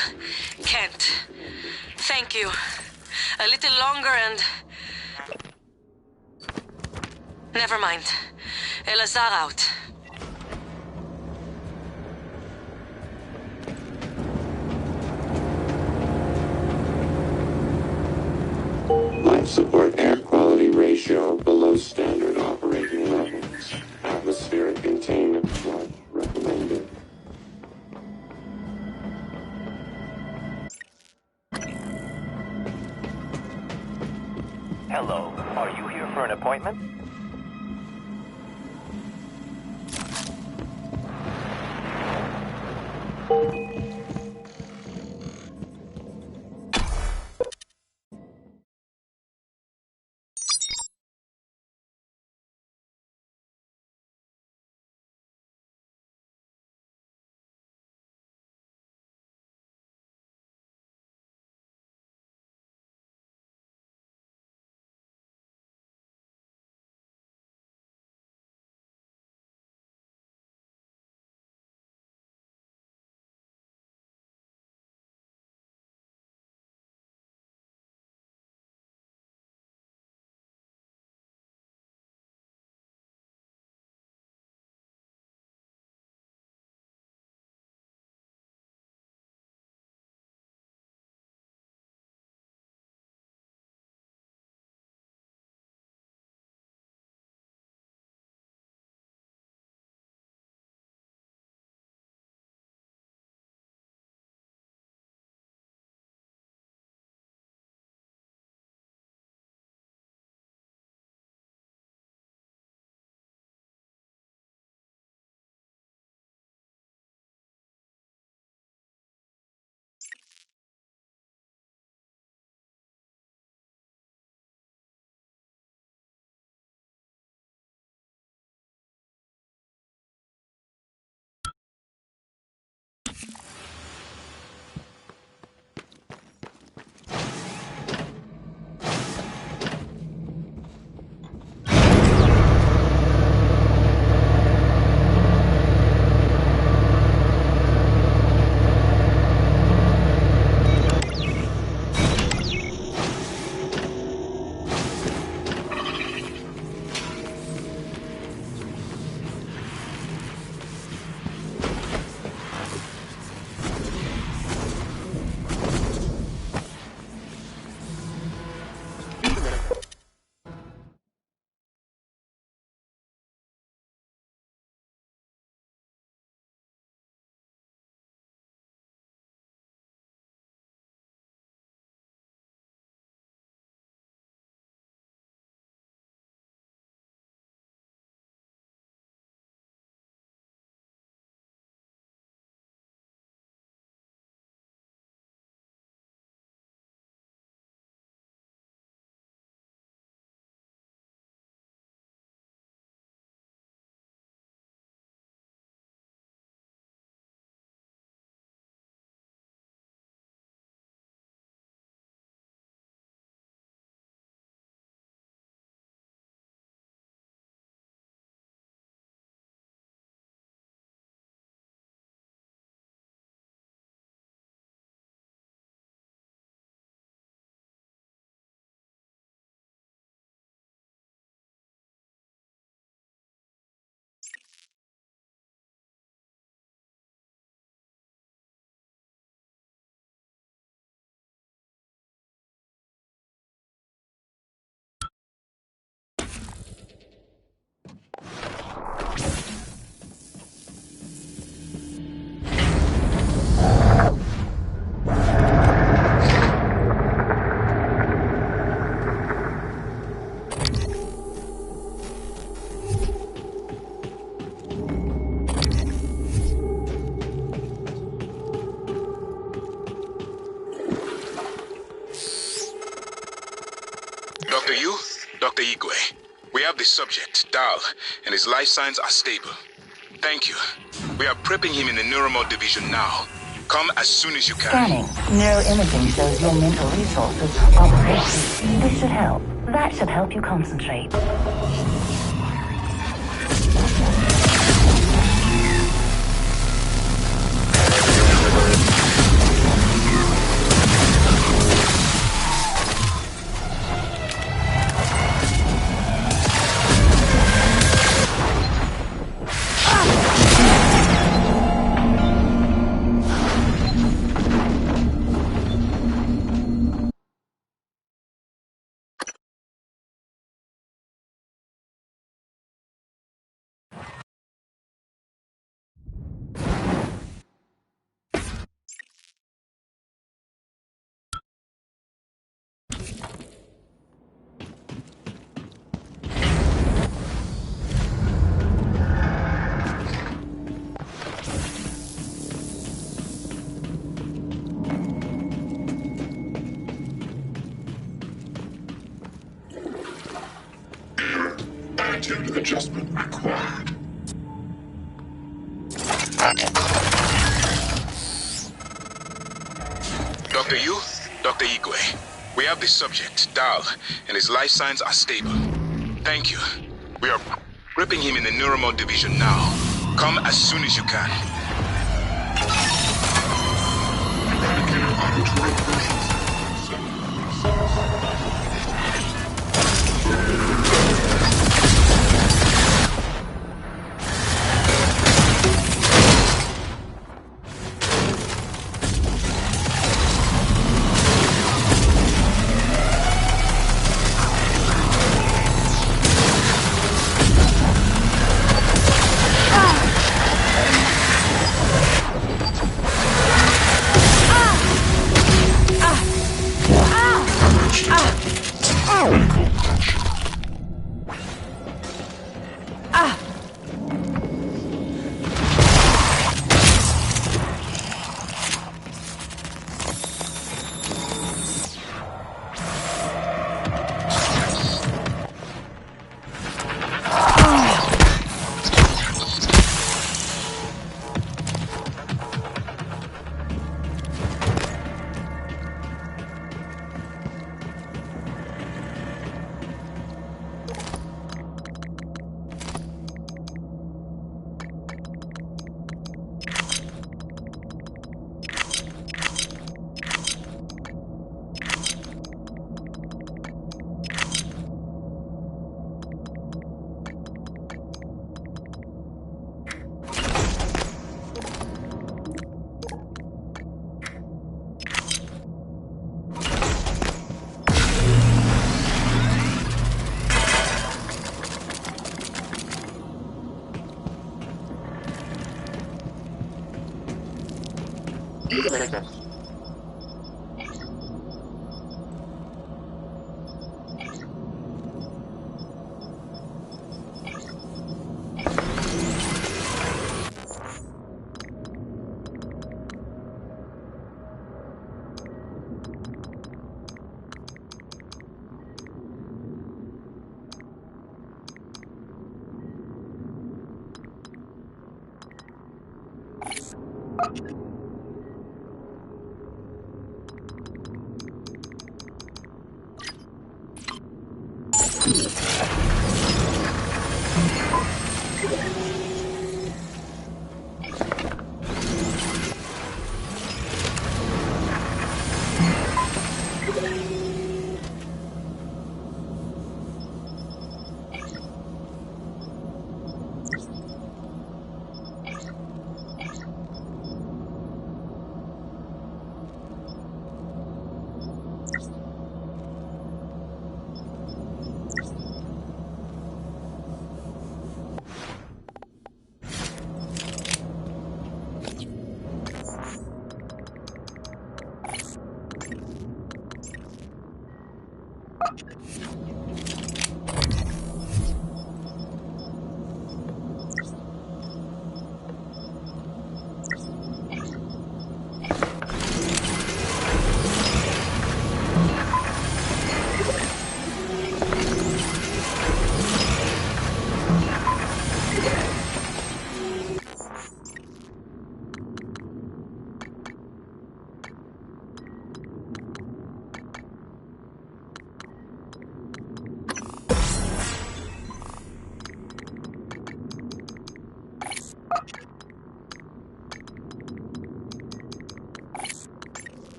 can't. Thank you. A little longer and... Never mind. Elazar out. Life support air quality ratio below standard operating levels. Atmospheric containment flush recommended. Hello, are you here for an appointment? Dr. Yu, Dr. Igwe. We have the subject, Dal, and his life signs are stable. Thank you. We are prepping him in the neuromod division now. Come as soon as you can. Scanning. Neuroimaging shows your mental resources are precious. This should help. That should help you concentrate. Attitude adjustment required. Dr. Yu, Dr. Igwe. We have the subject, Dal, and his life signs are stable. Thank you. We are prepping him in the neuromod division now. Come as soon as you can.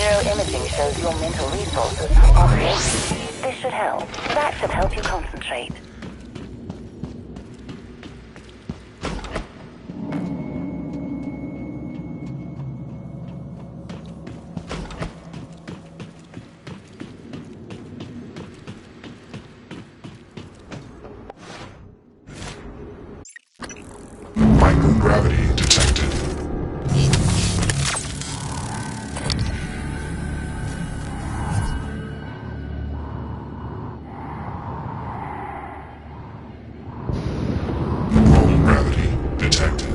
Neuroimaging shows your mental resources are broken. This should help. That should help you concentrate. Microgravity detected. Low gravity detected.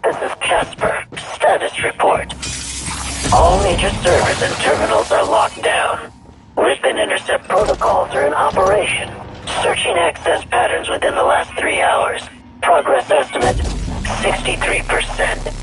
This is Casper. Status report. All major servers and terminals are locked down. Rift and intercept protocols are in operation. Searching access patterns within the last 3 hours. Progress estimate, 63%.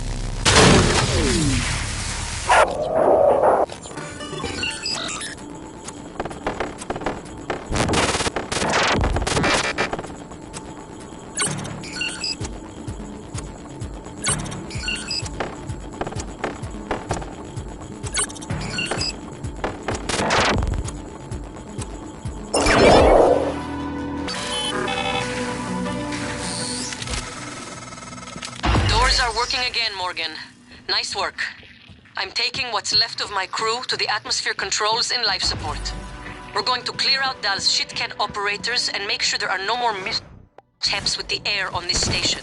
Doors are working again, Morgan. Nice work. I'm taking what's left of my crew to the atmosphere controls and life support. We're going to clear out Dal's shitcat operators and make sure there are no more mishaps with the air on this station.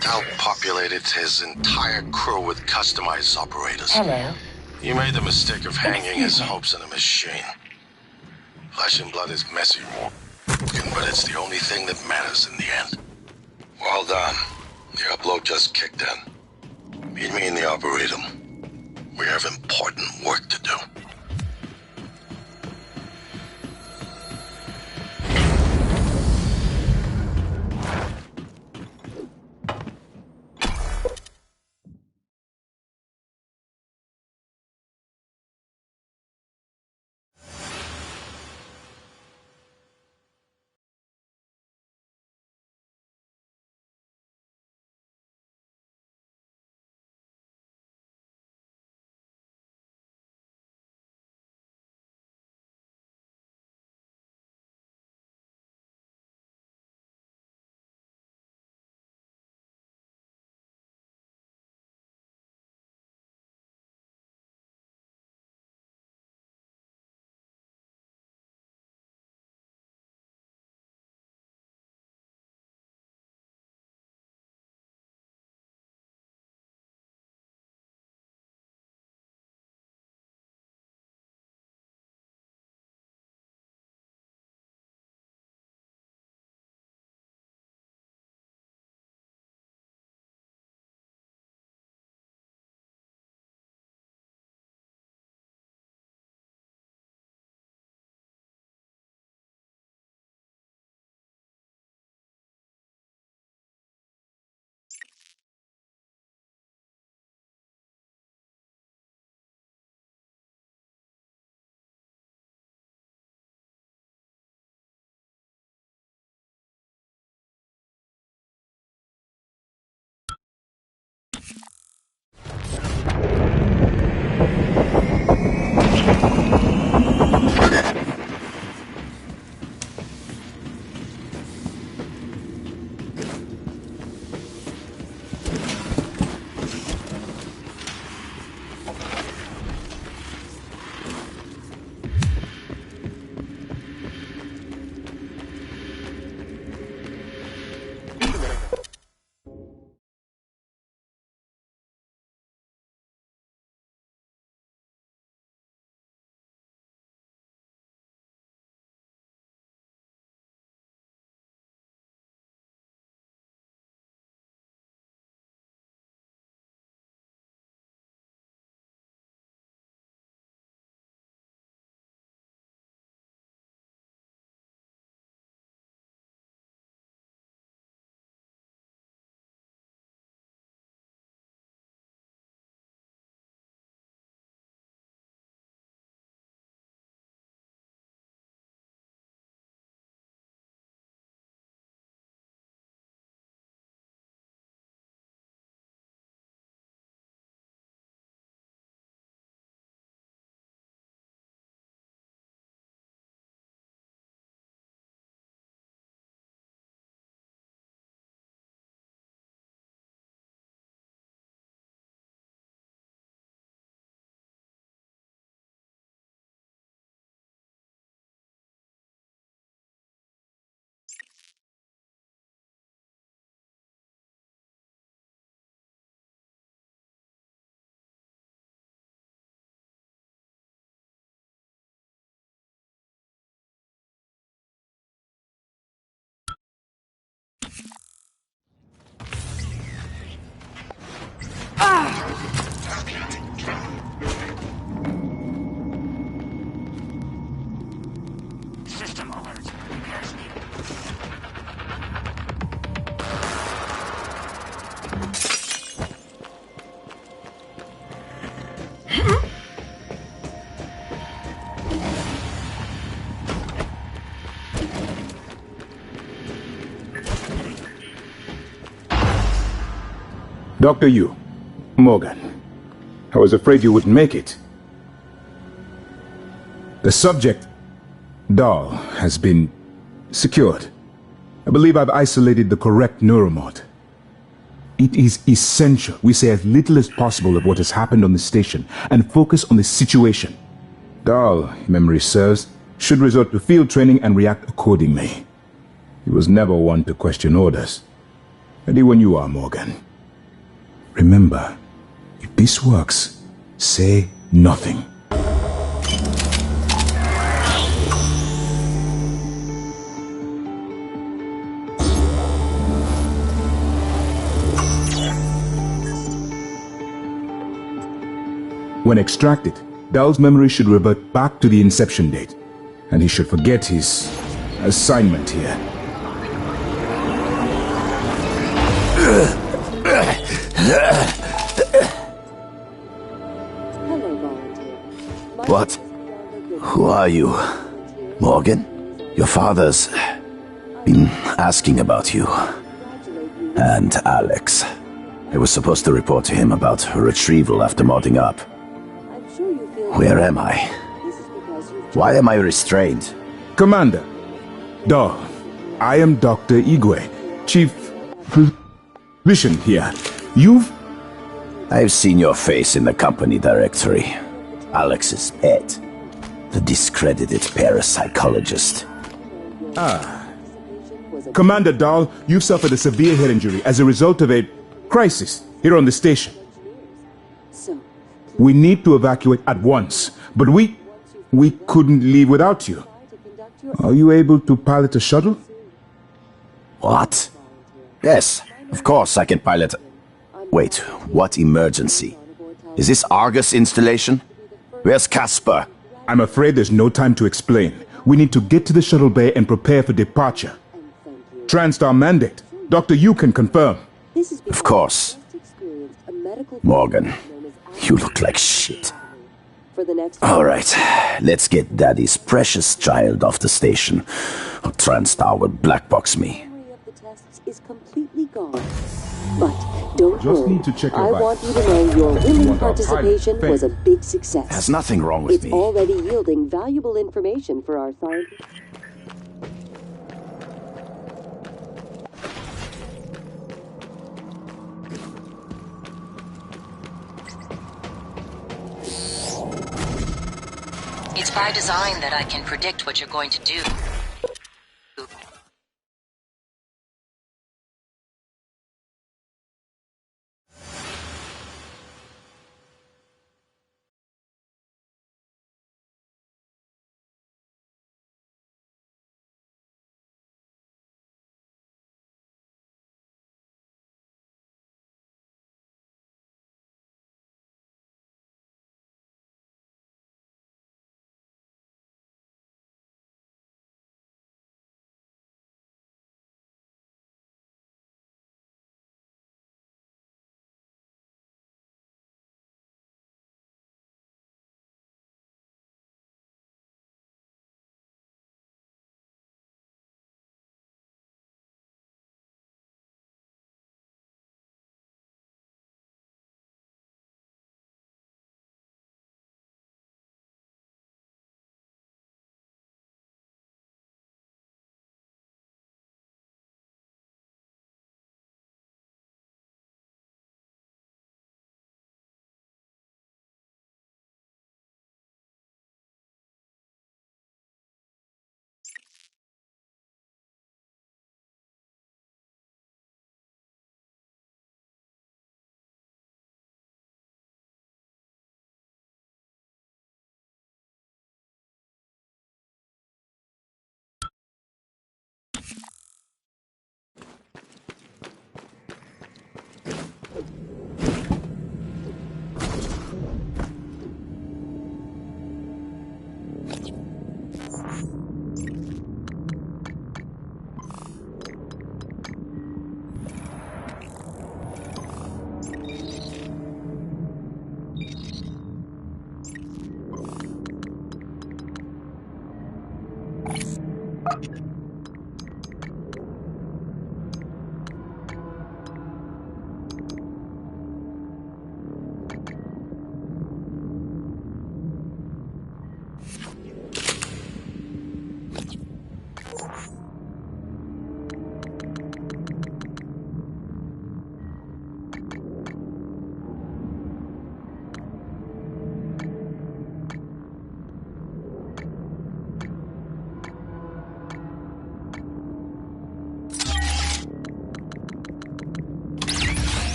Dal populated his entire crew with customized operators. Hello. He made the mistake of hanging his hopes on a machine. Flesh and blood is messy, but it's the only thing that matters in the end. Well done. The upload just kicked in. Meet me in the Arboretum. We have important work to do. System alert. Repairs needed. Dr. Yu, Morgan, I was afraid you wouldn't make it. The subject, Dahl, has been secured. I believe I've isolated the correct neuromod. It is essential we say as little as possible of what has happened on the station and focus on the situation. Dahl, if memory serves, should resort to field training and react accordingly. He was never one to question orders. Ready when you are, Morgan. Remember, if this works, say nothing. When extracted, Dahl's memory should revert back to the inception date, and he should forget his assignment here. What? Who are you? Morgan? Your father's been asking about you. And Alex. I was supposed to report to him about her retrieval after modding up. Where am I? Why am I restrained? Commander, Dahl, I am Dr. Igwe, Chief Vision here. I've seen your face in the company directory. Alex's pet. The discredited parapsychologist. Commander Dahl, you've suffered a severe head injury as a result of a crisis here on the station. We need to evacuate at once, but we couldn't leave without you. Are you able to pilot a shuttle? What? Yes, of course I can pilot. Wait, what emergency? Is this Argus installation? Where's Casper? I'm afraid there's no time to explain. We need to get to the shuttle bay and prepare for departure. TranStar mandate. Dr. Yu can confirm. Of course. Morgan, you look like shit. Alright, let's get Daddy's precious child off the station, or TranStar will blackbox me. is completely gone. But don't Just worry. need to check your I bike. want you to know your willing Want our participation pilot was a big success. There's nothing wrong with It's me. already yielding valuable information for our scientists. It's by design that I can predict what you're going to do.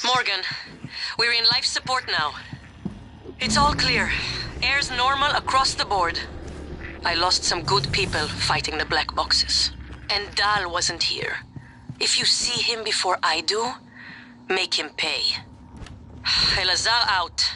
Morgan, we're in life support now. It's all clear. Air's normal across the board. I lost some good people fighting the black boxes. And Dal wasn't here. If you see him before I do, make him pay. Elazar out.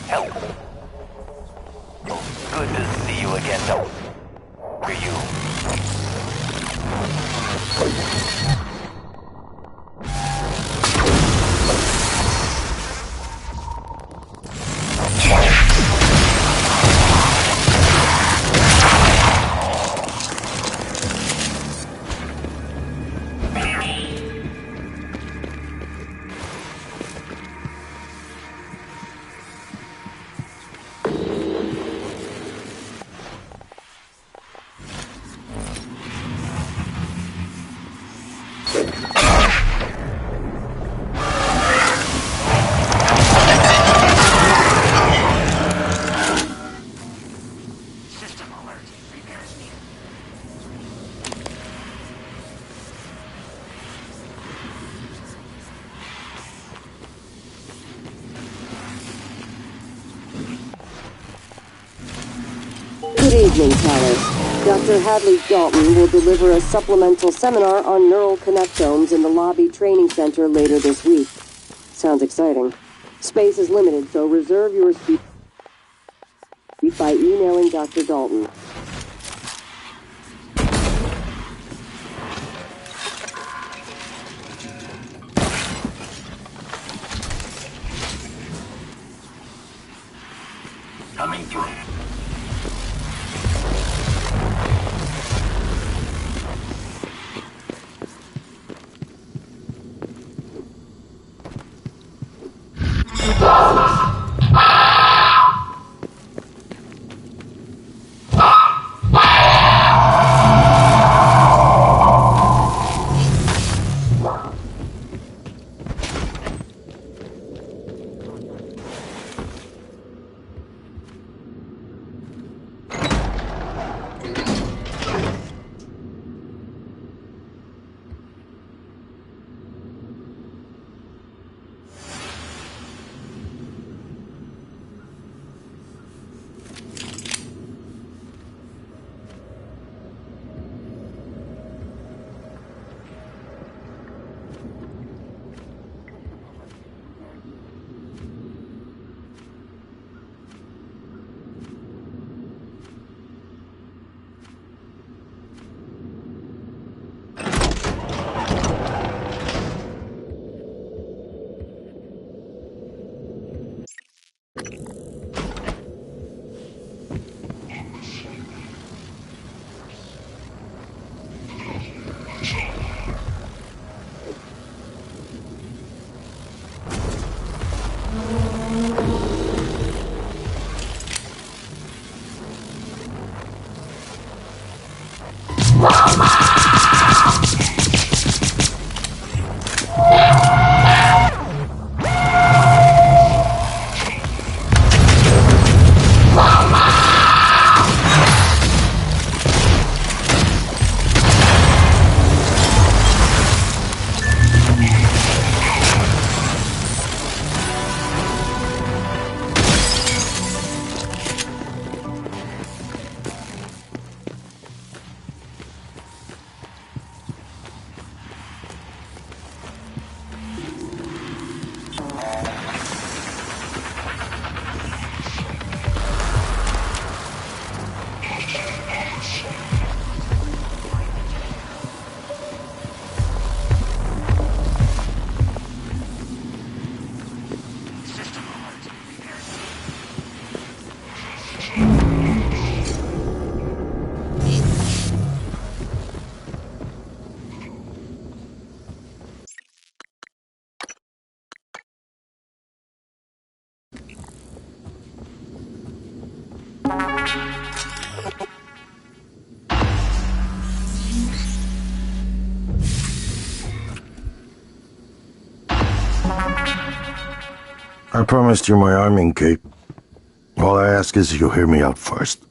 Help. Good to see you again, though. For you. Good evening, Talos. Dr. Hadley Dalton will deliver a supplemental seminar on neural connectomes in the lobby training center later this week. Sounds exciting. Space is limited, so reserve your seat by emailing Dr. Dalton. Coming through. I promised you my arming key. All I ask is you hear me out first.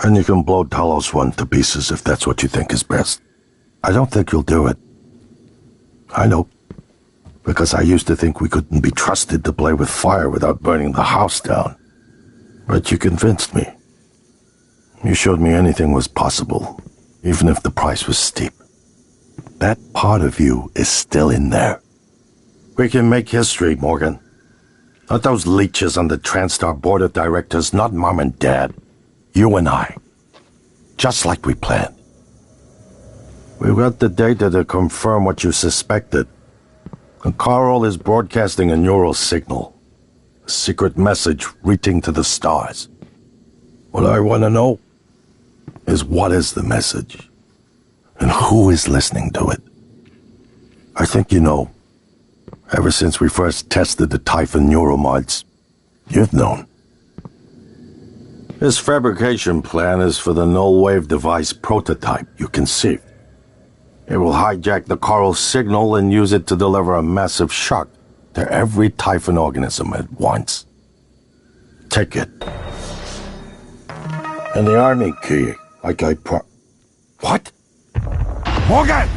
And you can blow Talos 1 to pieces if that's what you think is best. I don't think you'll do it. I know. Because I used to think we couldn't be trusted to play with fire without burning the house down. But you convinced me. You showed me anything was possible, even if the price was steep. That part of you is still in there. We can make history, Morgan. Not those leeches on the TranStar board of directors, not Mom and Dad. You and I. Just like we planned. We've got the data to confirm what you suspected. And Carl is broadcasting a neural signal. A secret message reaching to the stars. What I want to know is what is the message? And who is listening to it? I think you know. Ever since we first tested the Typhon neuromods, you've known. This fabrication plan is for the null-wave device prototype you conceived. It will hijack the coral signal and use it to deliver a massive shock to every Typhon organism at once. Take it. And the army key, like I What? Morgan!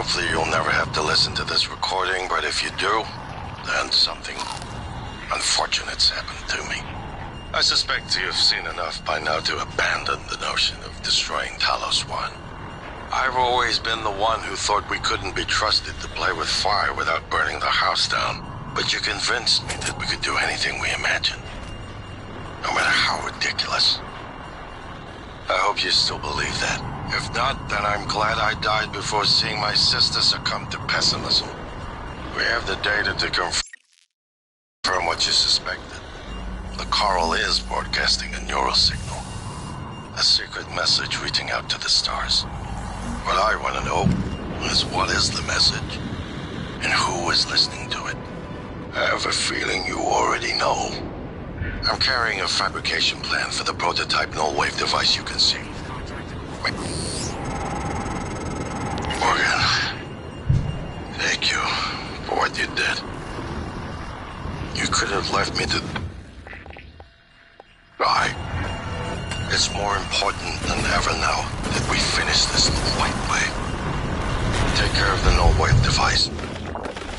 Hopefully you'll never have to listen to this recording, but if you do, then something unfortunate's happened to me. I suspect you've seen enough by now to abandon the notion of destroying Talos 1. I've always been the one who thought we couldn't be trusted to play with fire without burning the house down, but you convinced me that we could do anything we imagined. No matter how ridiculous. I hope you still believe that. If not, then I'm glad I died before seeing my sister succumb to pessimism. We have the data to confirm what you suspected. The coral is broadcasting a neural signal. A secret message reaching out to the stars. What I want to know is what is the message? And who is listening to it? I have a feeling you already know. I'm carrying a fabrication plan for the prototype null-wave device you can see. Morgan, thank you for what you did. You could have left me to die. It's more important than ever now that we finish this the right way. Take care of the null-wave device.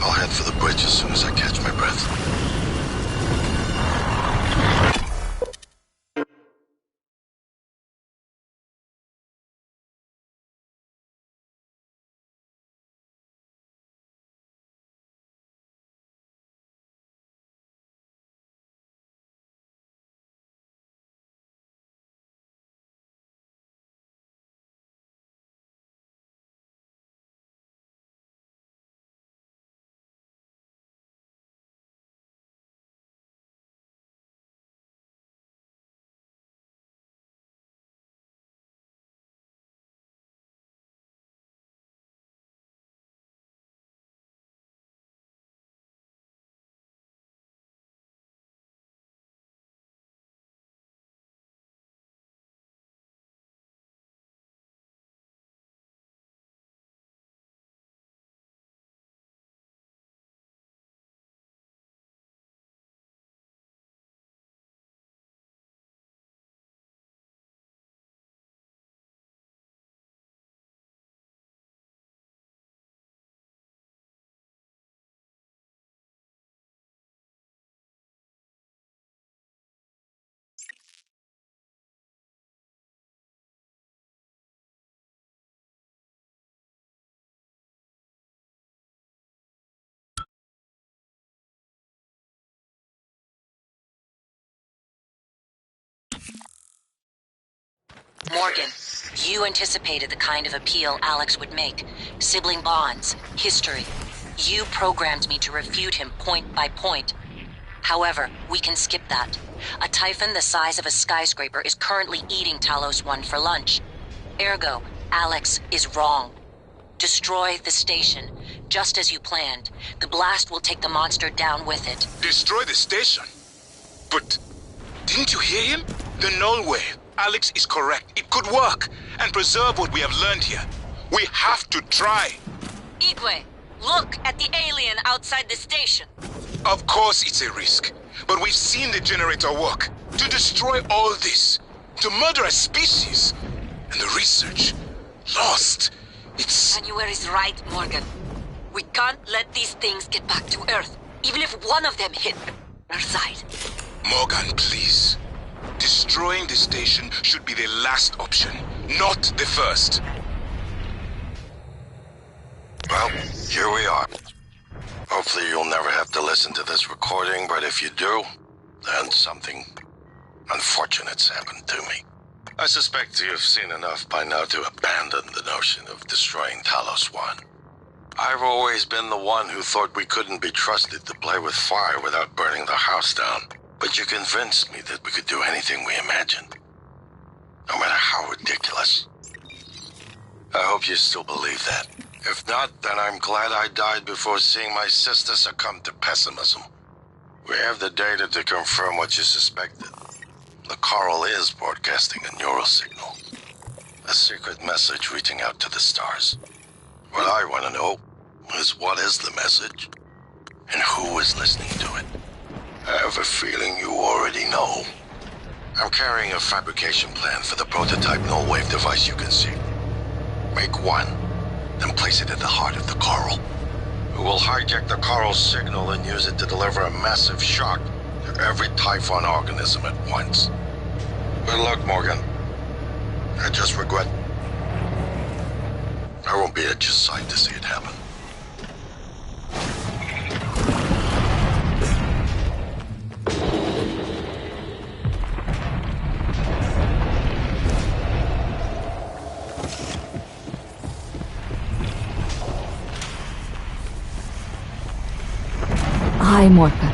I'll head for the bridge as soon as I catch my breath. Morgan, you anticipated the kind of appeal Alex would make. Sibling bonds, history. You programmed me to refute him point by point. However, we can skip that. A Typhon the size of a skyscraper is currently eating Talos 1 for lunch. Ergo, Alex is wrong. Destroy the station, just as you planned. The blast will take the monster down with it. Destroy the station? But didn't you hear him? The null wave. Alex is correct. It could work and preserve what we have learned here. We have to try. Igwe, look at the alien outside the station. Of course it's a risk, but we've seen the generator work. To destroy all this, to murder a species, and the research lost. January is right, Morgan. We can't let these things get back to Earth, even if one of them hit our side. Morgan, please. Destroying the station should be the last option, not the first. Well, here we are. Hopefully you'll never have to listen to this recording, but if you do, then something unfortunate's happened to me. I suspect you've seen enough by now to abandon the notion of destroying Talos 1. I've always been the one who thought we couldn't be trusted to play with fire without burning the house down. But you convinced me that we could do anything we imagined. No matter how ridiculous. I hope you still believe that. If not, then I'm glad I died before seeing my sister succumb to pessimism. We have the data to confirm what you suspected. The coral is broadcasting a neural signal. A secret message reaching out to the stars. What I want to know is what is the message? And who is listening to it? I have a feeling you already know. I'm carrying a fabrication plan for the prototype null-wave device you can see. Make one, then place it at the heart of the coral. We will hijack the coral's signal and use it to deliver a massive shock to every Typhon organism at once. Good luck, Morgan. I just regret I won't be at your side to see it happen. Hi, Morgan.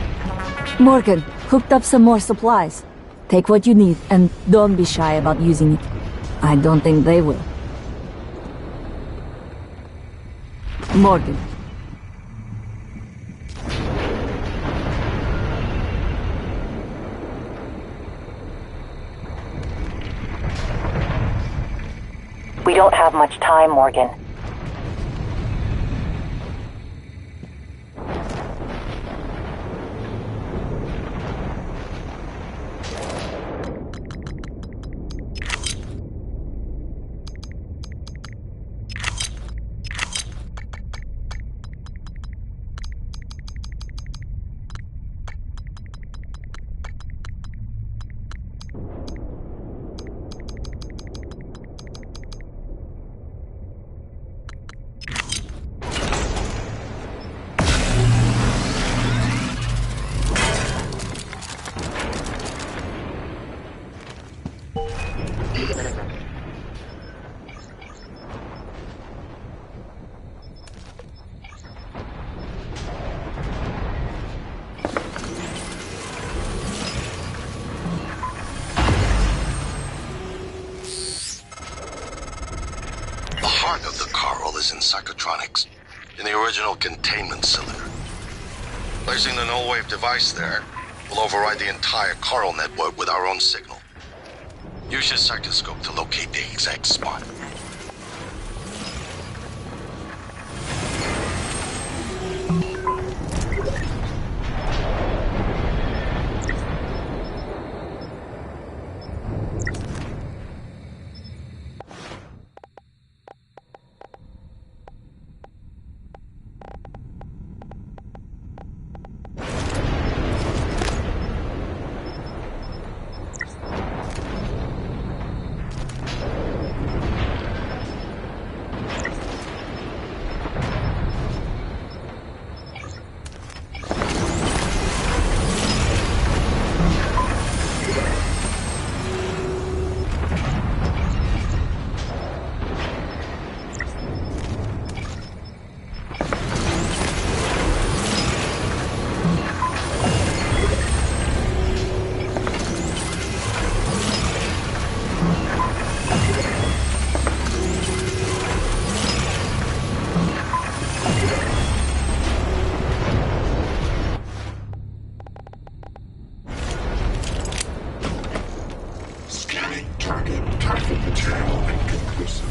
Morgan, hooked up some more supplies. Take what you need, and don't be shy about using it. I don't think they will. Morgan. We don't have much time, Morgan. In psychotronics, in the original containment cylinder. Placing the null-wave device there will override the entire coral network with our own signal. Use your psychoscope to locate the exact spot. Scanning target. Target material inconclusive.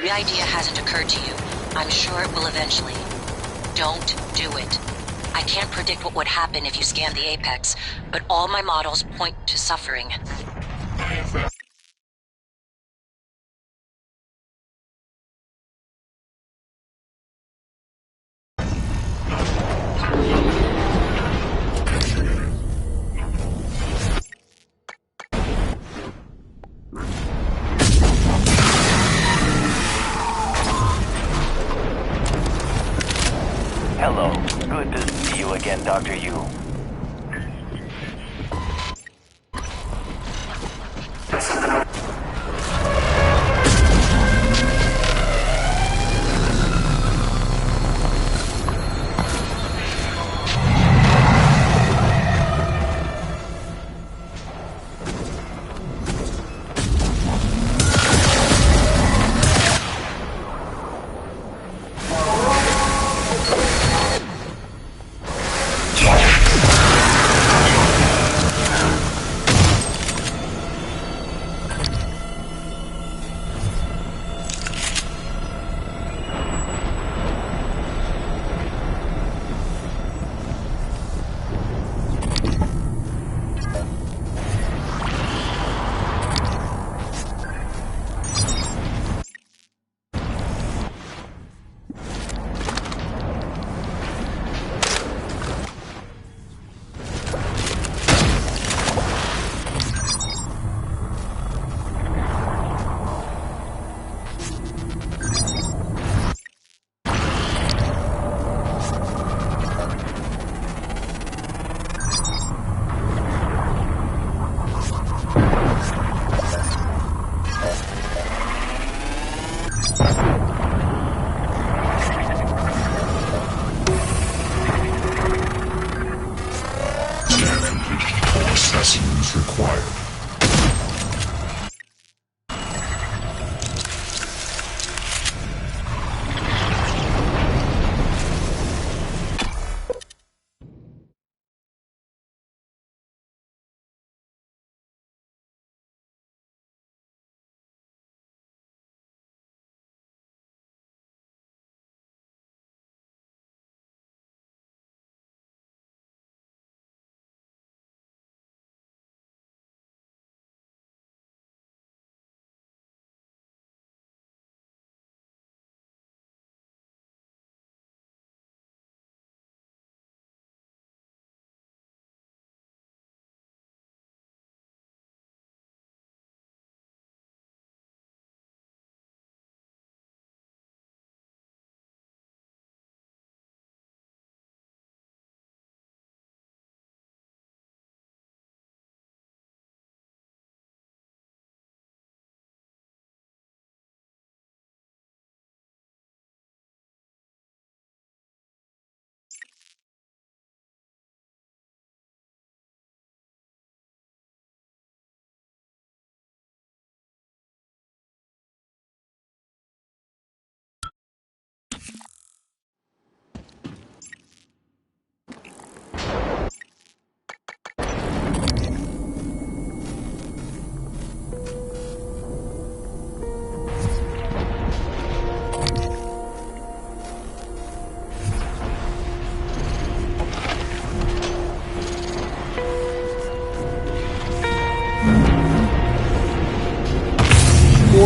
The idea hasn't occurred to you. I'm sure it will eventually. Don't do it. I can't predict what would happen if you scan the Apex, but all my models point to suffering. Hello. Good to see you again, Dr. Yu.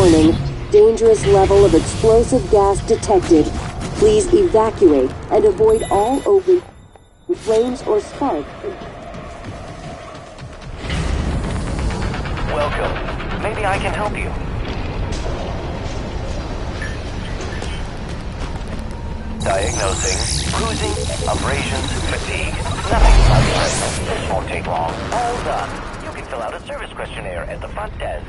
Warning, dangerous level of explosive gas detected. Please evacuate and avoid all open flames or sparks. Welcome. Maybe I can help you. Diagnosing, bruising, abrasions, fatigue. Nothing life-threatening. This won't take long. All done. You can fill out a service questionnaire at the front desk.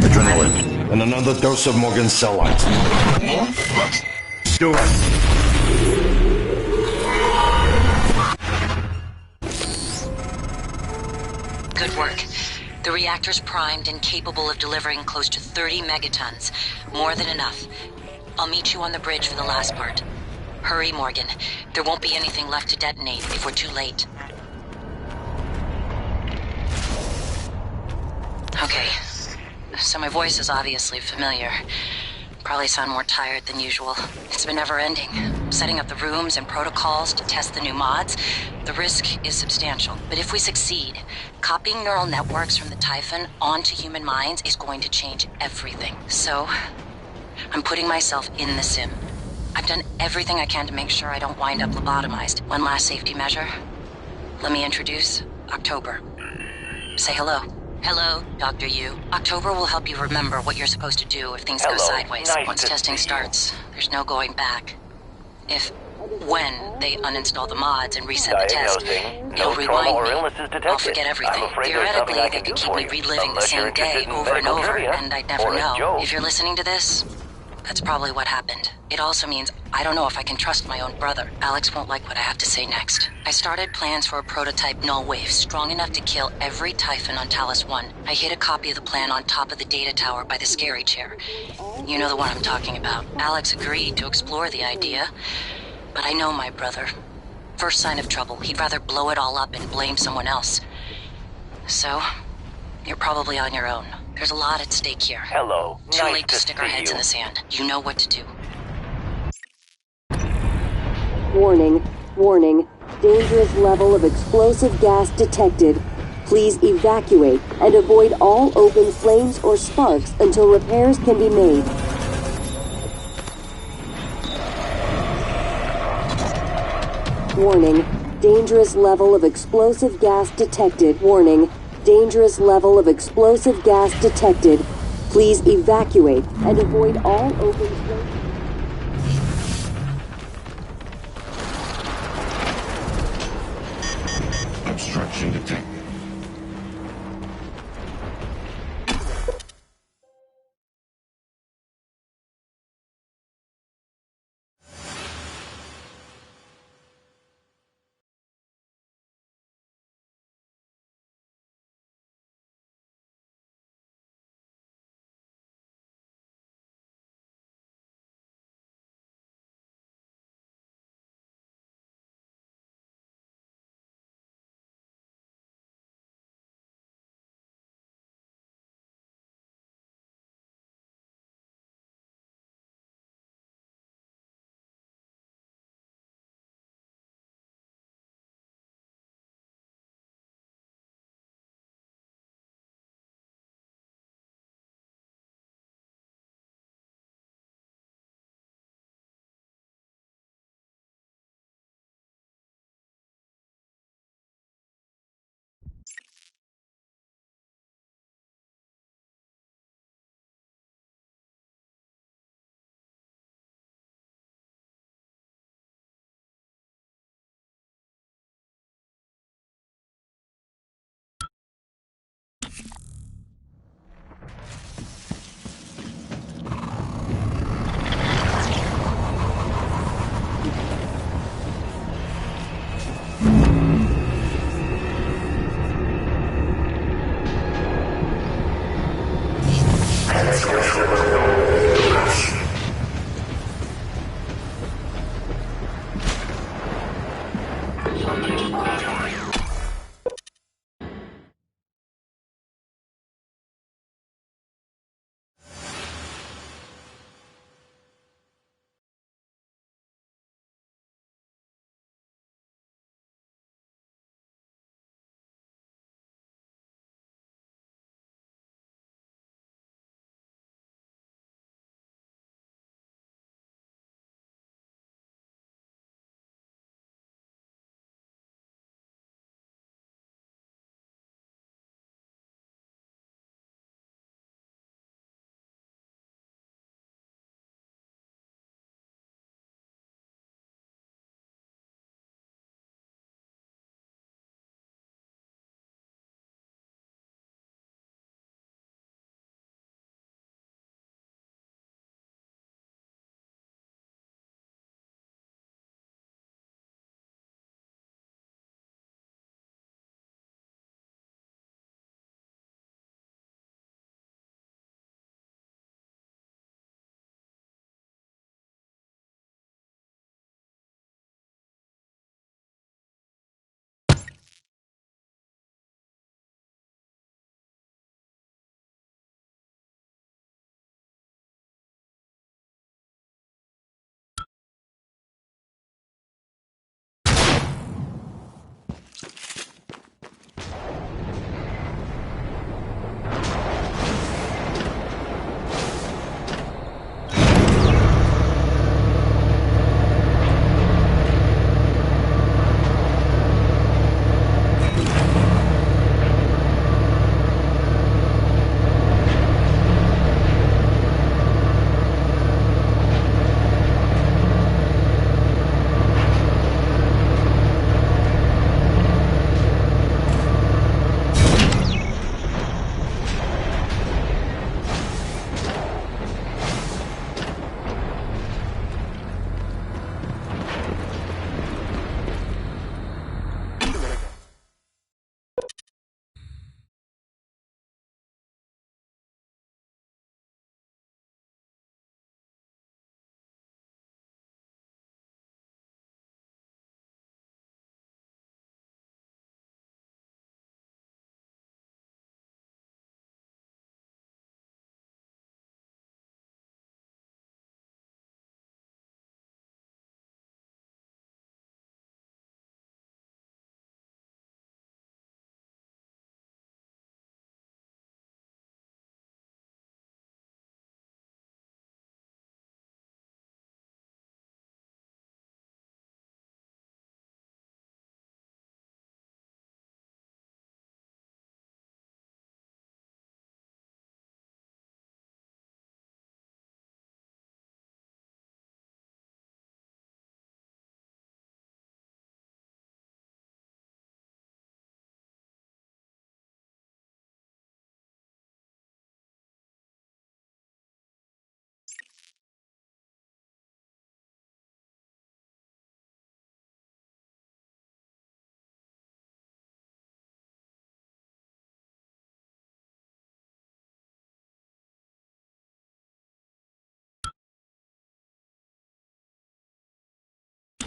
Adrenaline, and another dose of Morgan's cell lines. Do it. Good work. The reactor's primed and capable of delivering close to 30 megatons. More than enough. I'll meet you on the bridge for the last part. Hurry, Morgan. There won't be anything left to detonate if we're too late. Okay. So my voice is obviously familiar. Probably sound more tired than usual. It's been never-ending. Setting up the rooms and protocols to test the new mods. The risk is substantial, but if we succeed, copying neural networks from the Typhon onto human minds is going to change everything. So, I'm putting myself in the sim. I've done everything I can to make sure I don't wind up lobotomized. One last safety measure. Let me introduce October. Say hello. Hello, Dr. Yu. October will help you remember what you're supposed to do if things go sideways. Nice Once testing starts, there's no going back. When they uninstall the mods and reset the test, it'll rewind me. I'll forget everything. Theoretically, they could keep me reliving the same day over and over, and I'd never know. If you're listening to this, that's probably what happened. It also means I don't know if I can trust my own brother. Alex won't like what I have to say next. I started plans for a prototype null wave strong enough to kill every Typhon on Talos 1. I hid a copy of the plan on top of the data tower by the scary chair. You know the one I'm talking about. Alex agreed to explore the idea, but I know my brother. First sign of trouble, he'd rather blow it all up and blame someone else. So, you're probably on your own. There's a lot at stake here. Hello. Too Nice late to stick our heads in the sand. You know what to do. Warning, warning. Dangerous level of explosive gas detected. Please evacuate and avoid all open flames or sparks until repairs can be made. Warning, dangerous level of explosive gas detected. Warning, dangerous level of explosive gas detected. Please evacuate and avoid all open flames. Obstruction detected.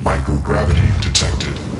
Microgravity detected.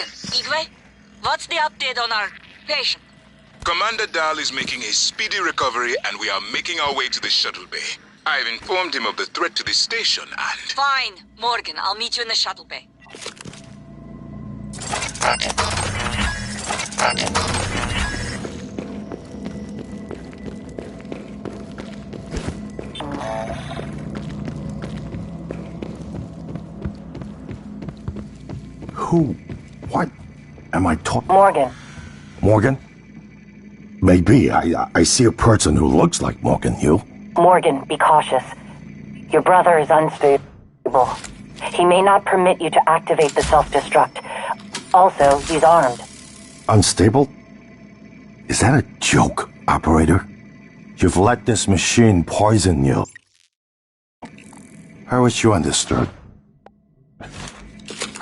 Morgan, Igwe, what's the update on our patient? Commander Dahl is making a speedy recovery, and we are making our way to the shuttle bay. I've informed him of the threat to the station, and... Fine, Morgan, I'll meet you in the shuttle bay. Who? What? Am I talking? Morgan. Morgan? Maybe. I see a person who looks like Morgan. You? Morgan, be cautious. Your brother is unstable. He may not permit you to activate the self-destruct. Also, he's armed. Unstable? Is that a joke, operator? You've let this machine poison you. I wish you understood.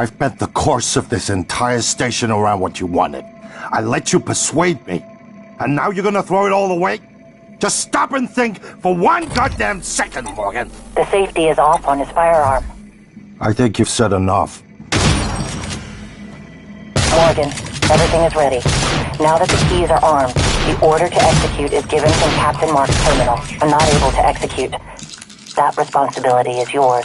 I've bent the course of this entire station around what you wanted. I let you persuade me. And now you're gonna throw it all away? Just stop and think for one goddamn second, Morgan. The safety is off on his firearm. I think you've said enough. Morgan, everything is ready. Now that the keys are armed, the order to execute is given from Captain Mark's terminal. I'm not able to execute. That responsibility is yours.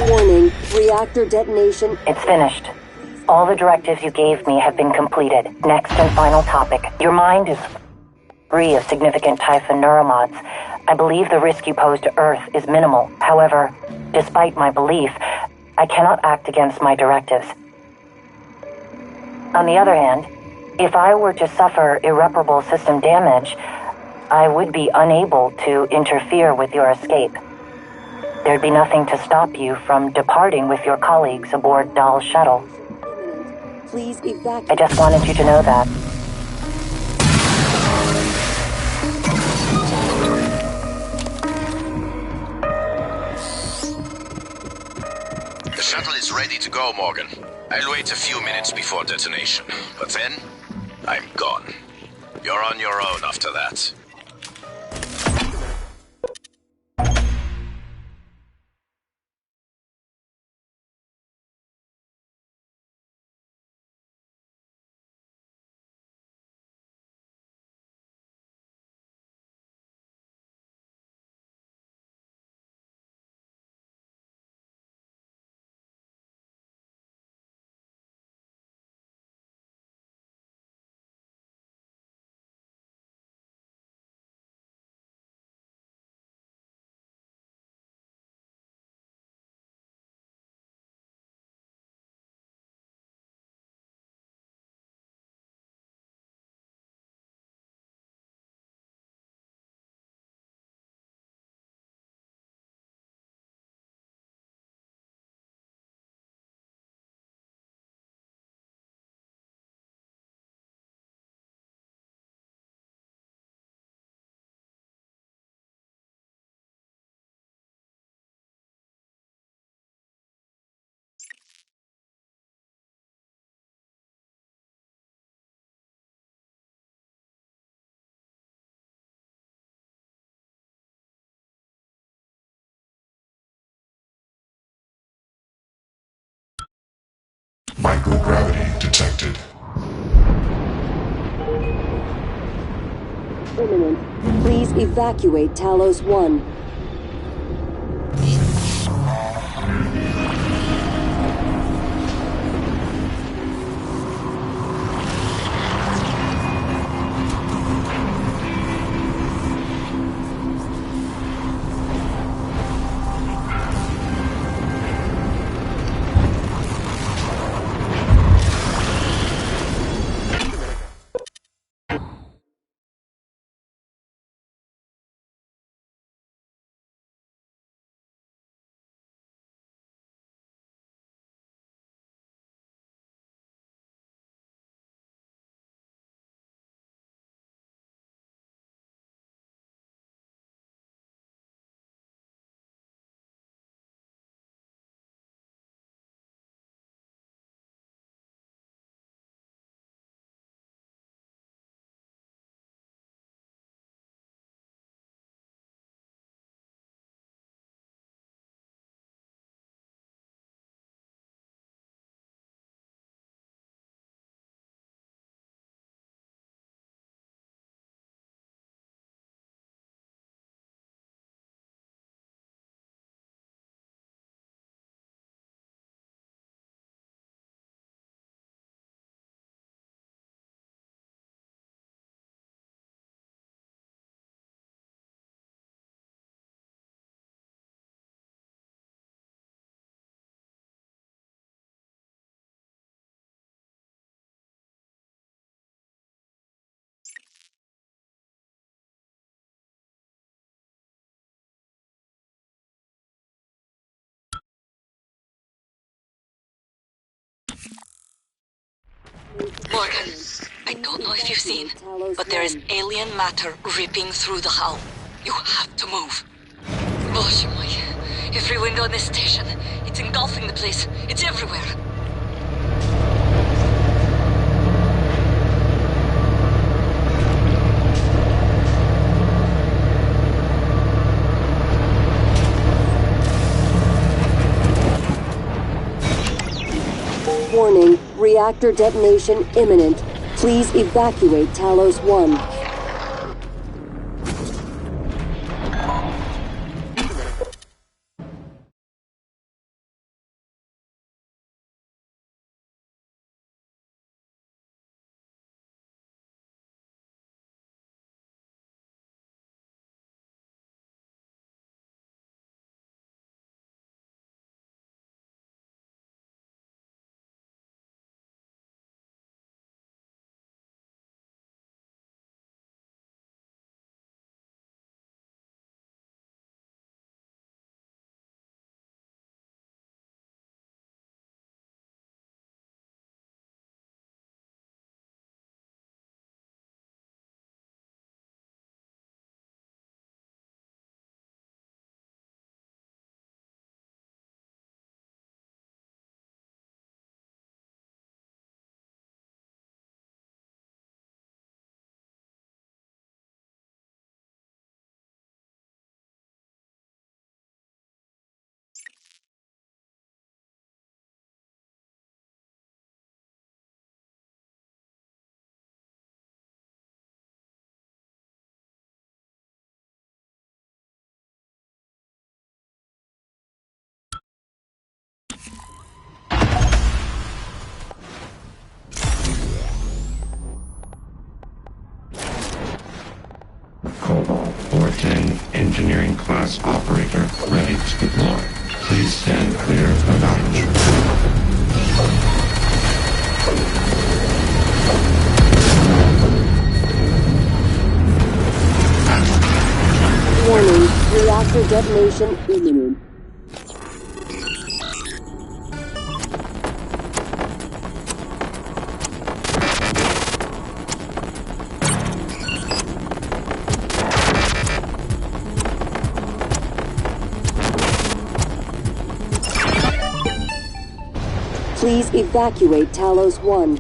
Warning, reactor detonation. It's finished. All the directives you gave me have been completed. Next and final topic. Your mind is free of significant Typhon neuromods. I believe the risk you pose to Earth is minimal. However, despite my belief, I cannot act against my directives. On the other hand, if I were to suffer irreparable system damage, I would be unable to interfere with your escape. There'd be nothing to stop you from departing with your colleagues aboard Dahl's shuttle. Please evacuate. I just wanted you to know that. The shuttle is ready to go, Morgan. I'll wait a few minutes before detonation, but then I'm gone. You're on your own after that. Microgravity detected. Imminent. Please evacuate Talos 1. Morgan, I don't know if you've seen, but there is alien matter ripping through the hull. You have to move. Боже мой. Every window in this station. It's engulfing the place. It's everywhere. Warning, reactor detonation imminent. Please evacuate Talos 1. Cobalt 410 engineering class operator ready to deploy. Please stand clear of the lounge. Warning, reactor detonation imminent. Please evacuate Talos 1.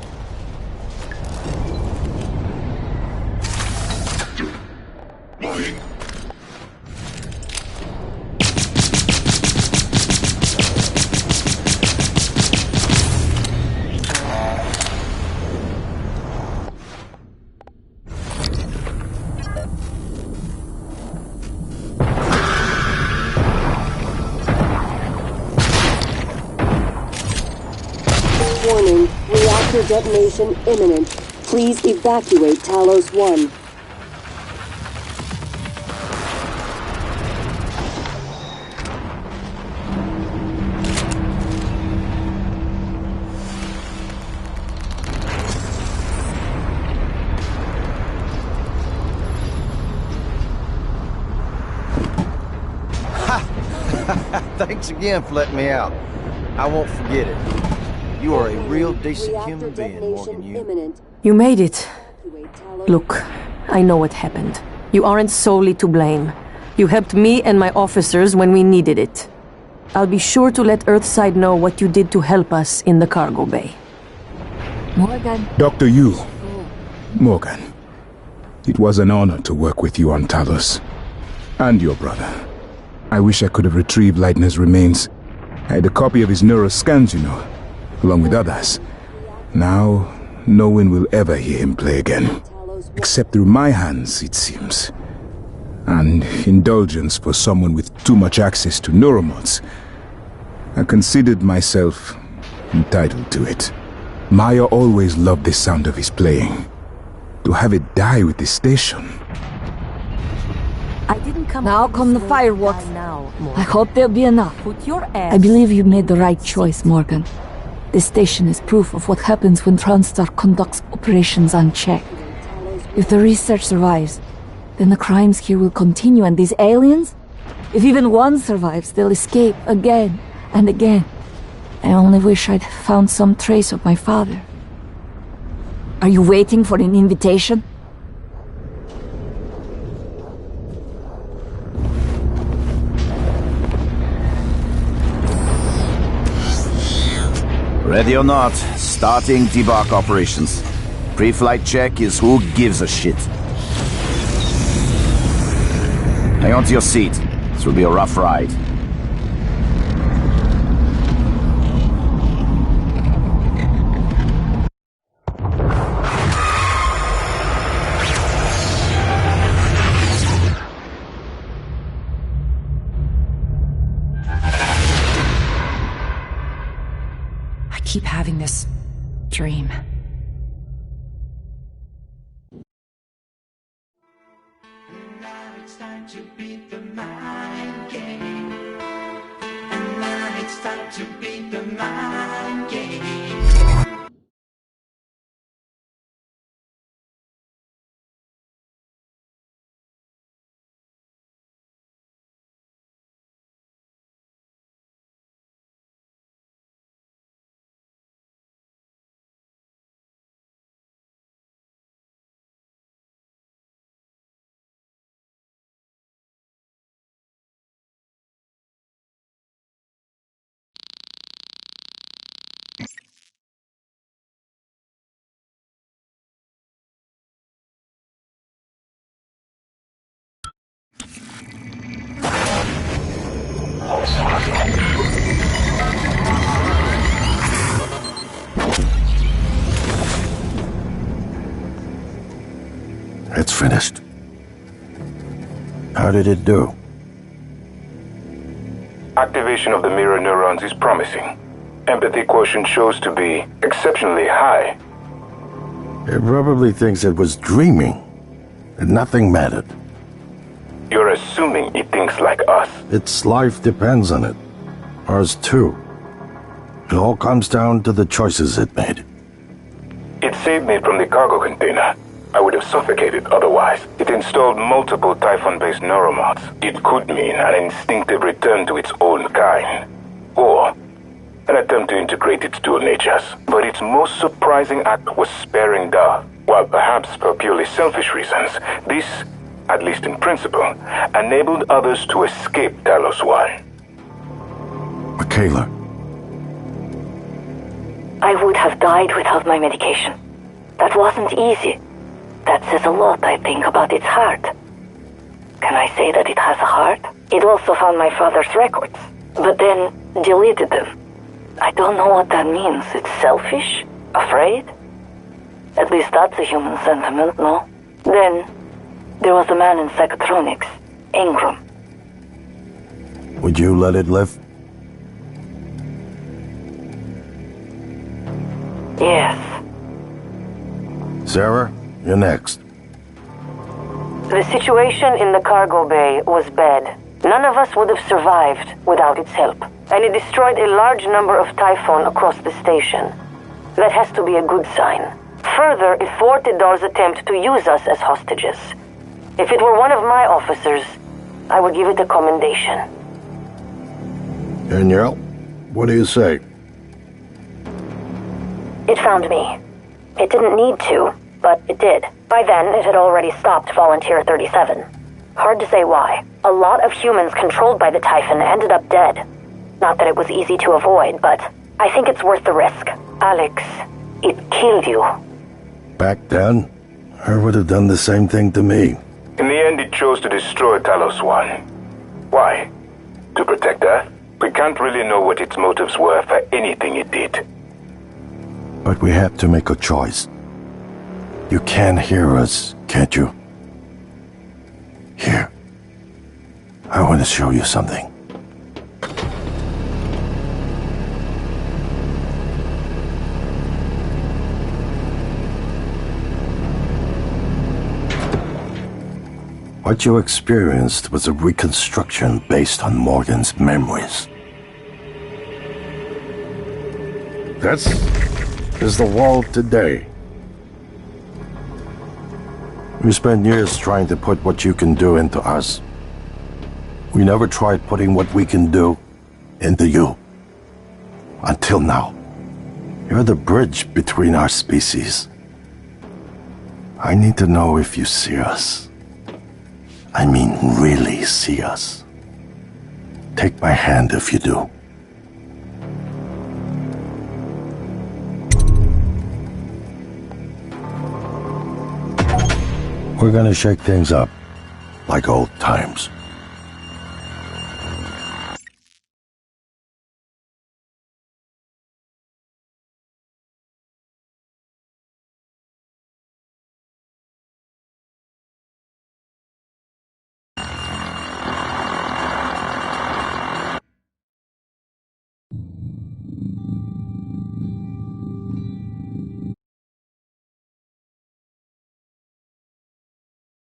Warning, reactor detonation imminent. Please evacuate Talos 1. Thanks again for letting me out. I won't forget it. You are a real decent human being, Morgan. You made it. Look, I know what happened. You aren't solely to blame. You helped me and my officers when we needed it. I'll be sure to let Earthside know what you did to help us in the cargo bay. Morgan. Dr. Yu. Morgan. It was an honor to work with you on Talos. And your brother. I wish I could have retrieved Leitner's remains. I had a copy of his neuroscans, you know, along with others. Now, no one will ever hear him play again. Except through my hands, it seems. And indulgence for someone with too much access to neuromods. I considered myself entitled to it. Maya always loved the sound of his playing. To have it die with the station. Now come the fireworks. I hope there'll be enough. I believe you made the right choice, Morgan. This station is proof of what happens when Transtar conducts operations unchecked. If the research survives, then the crimes here will continue, and these aliens? If even one survives, they'll escape again and again. I only wish I'd found some trace of my father. Are you waiting for an invitation? Ready or not, starting debark operations. Pre-flight check is who gives a shit. Hang on to your seat. This will be a rough ride. I keep having this dream. To beat the mind game. And then it's time to beat the mind game. It's finished. How did it do? Activation of the mirror neurons is promising. Empathy quotient shows to be exceptionally high. It probably thinks it was dreaming, and nothing mattered. You're assuming it thinks like us. Its life depends on it. Ours too. It all comes down to the choices it made. It saved me from the cargo container. I would have suffocated otherwise. It installed multiple Typhon-based neuromods. It could mean an instinctive return to its own kind. Or an attempt to integrate its dual natures. But its most surprising act was sparing Darth. While perhaps for purely selfish reasons, this, at least in principle, enabled others to escape Talos 1. Michaela. I would have died without my medication. That wasn't easy. That says a lot, I think, about its heart. Can I say that it has a heart? It also found my father's records, but then deleted them. I don't know what that means. It's selfish? Afraid? At least that's a human sentiment, no? Then, there was the man in psychotronics, Ingram. Would you let it live? Yes. Sarah, you're next. The situation in the cargo bay was bad. None of us would have survived without its help, and it destroyed a large number of Typhon across the station. That has to be a good sign. Further, it thwarted Dar's attempt to use us as hostages. If it were one of my officers, I would give it a commendation. Danielle, what do you say? It found me. It didn't need to, but it did. By then, it had already stopped Volunteer 37. Hard to say why. A lot of humans controlled by the Typhon ended up dead. Not that it was easy to avoid, but I think it's worth the risk. Alex, it killed you. Back then, I would have done the same thing to me. In the end, it chose to destroy Talos 1. Why? To protect Earth? We can't really know what its motives were for anything it did. But we have to make a choice. You can hear us, can't you? Here. I want to show you something. What you experienced was a reconstruction based on Morgan's memories. This is the world today. We spent years trying to put what you can do into us. We never tried putting what we can do into you. Until now. You're the bridge between our species. I need to know if you see us. I mean, really see us. Take my hand if you do. We're gonna shake things up, like old times.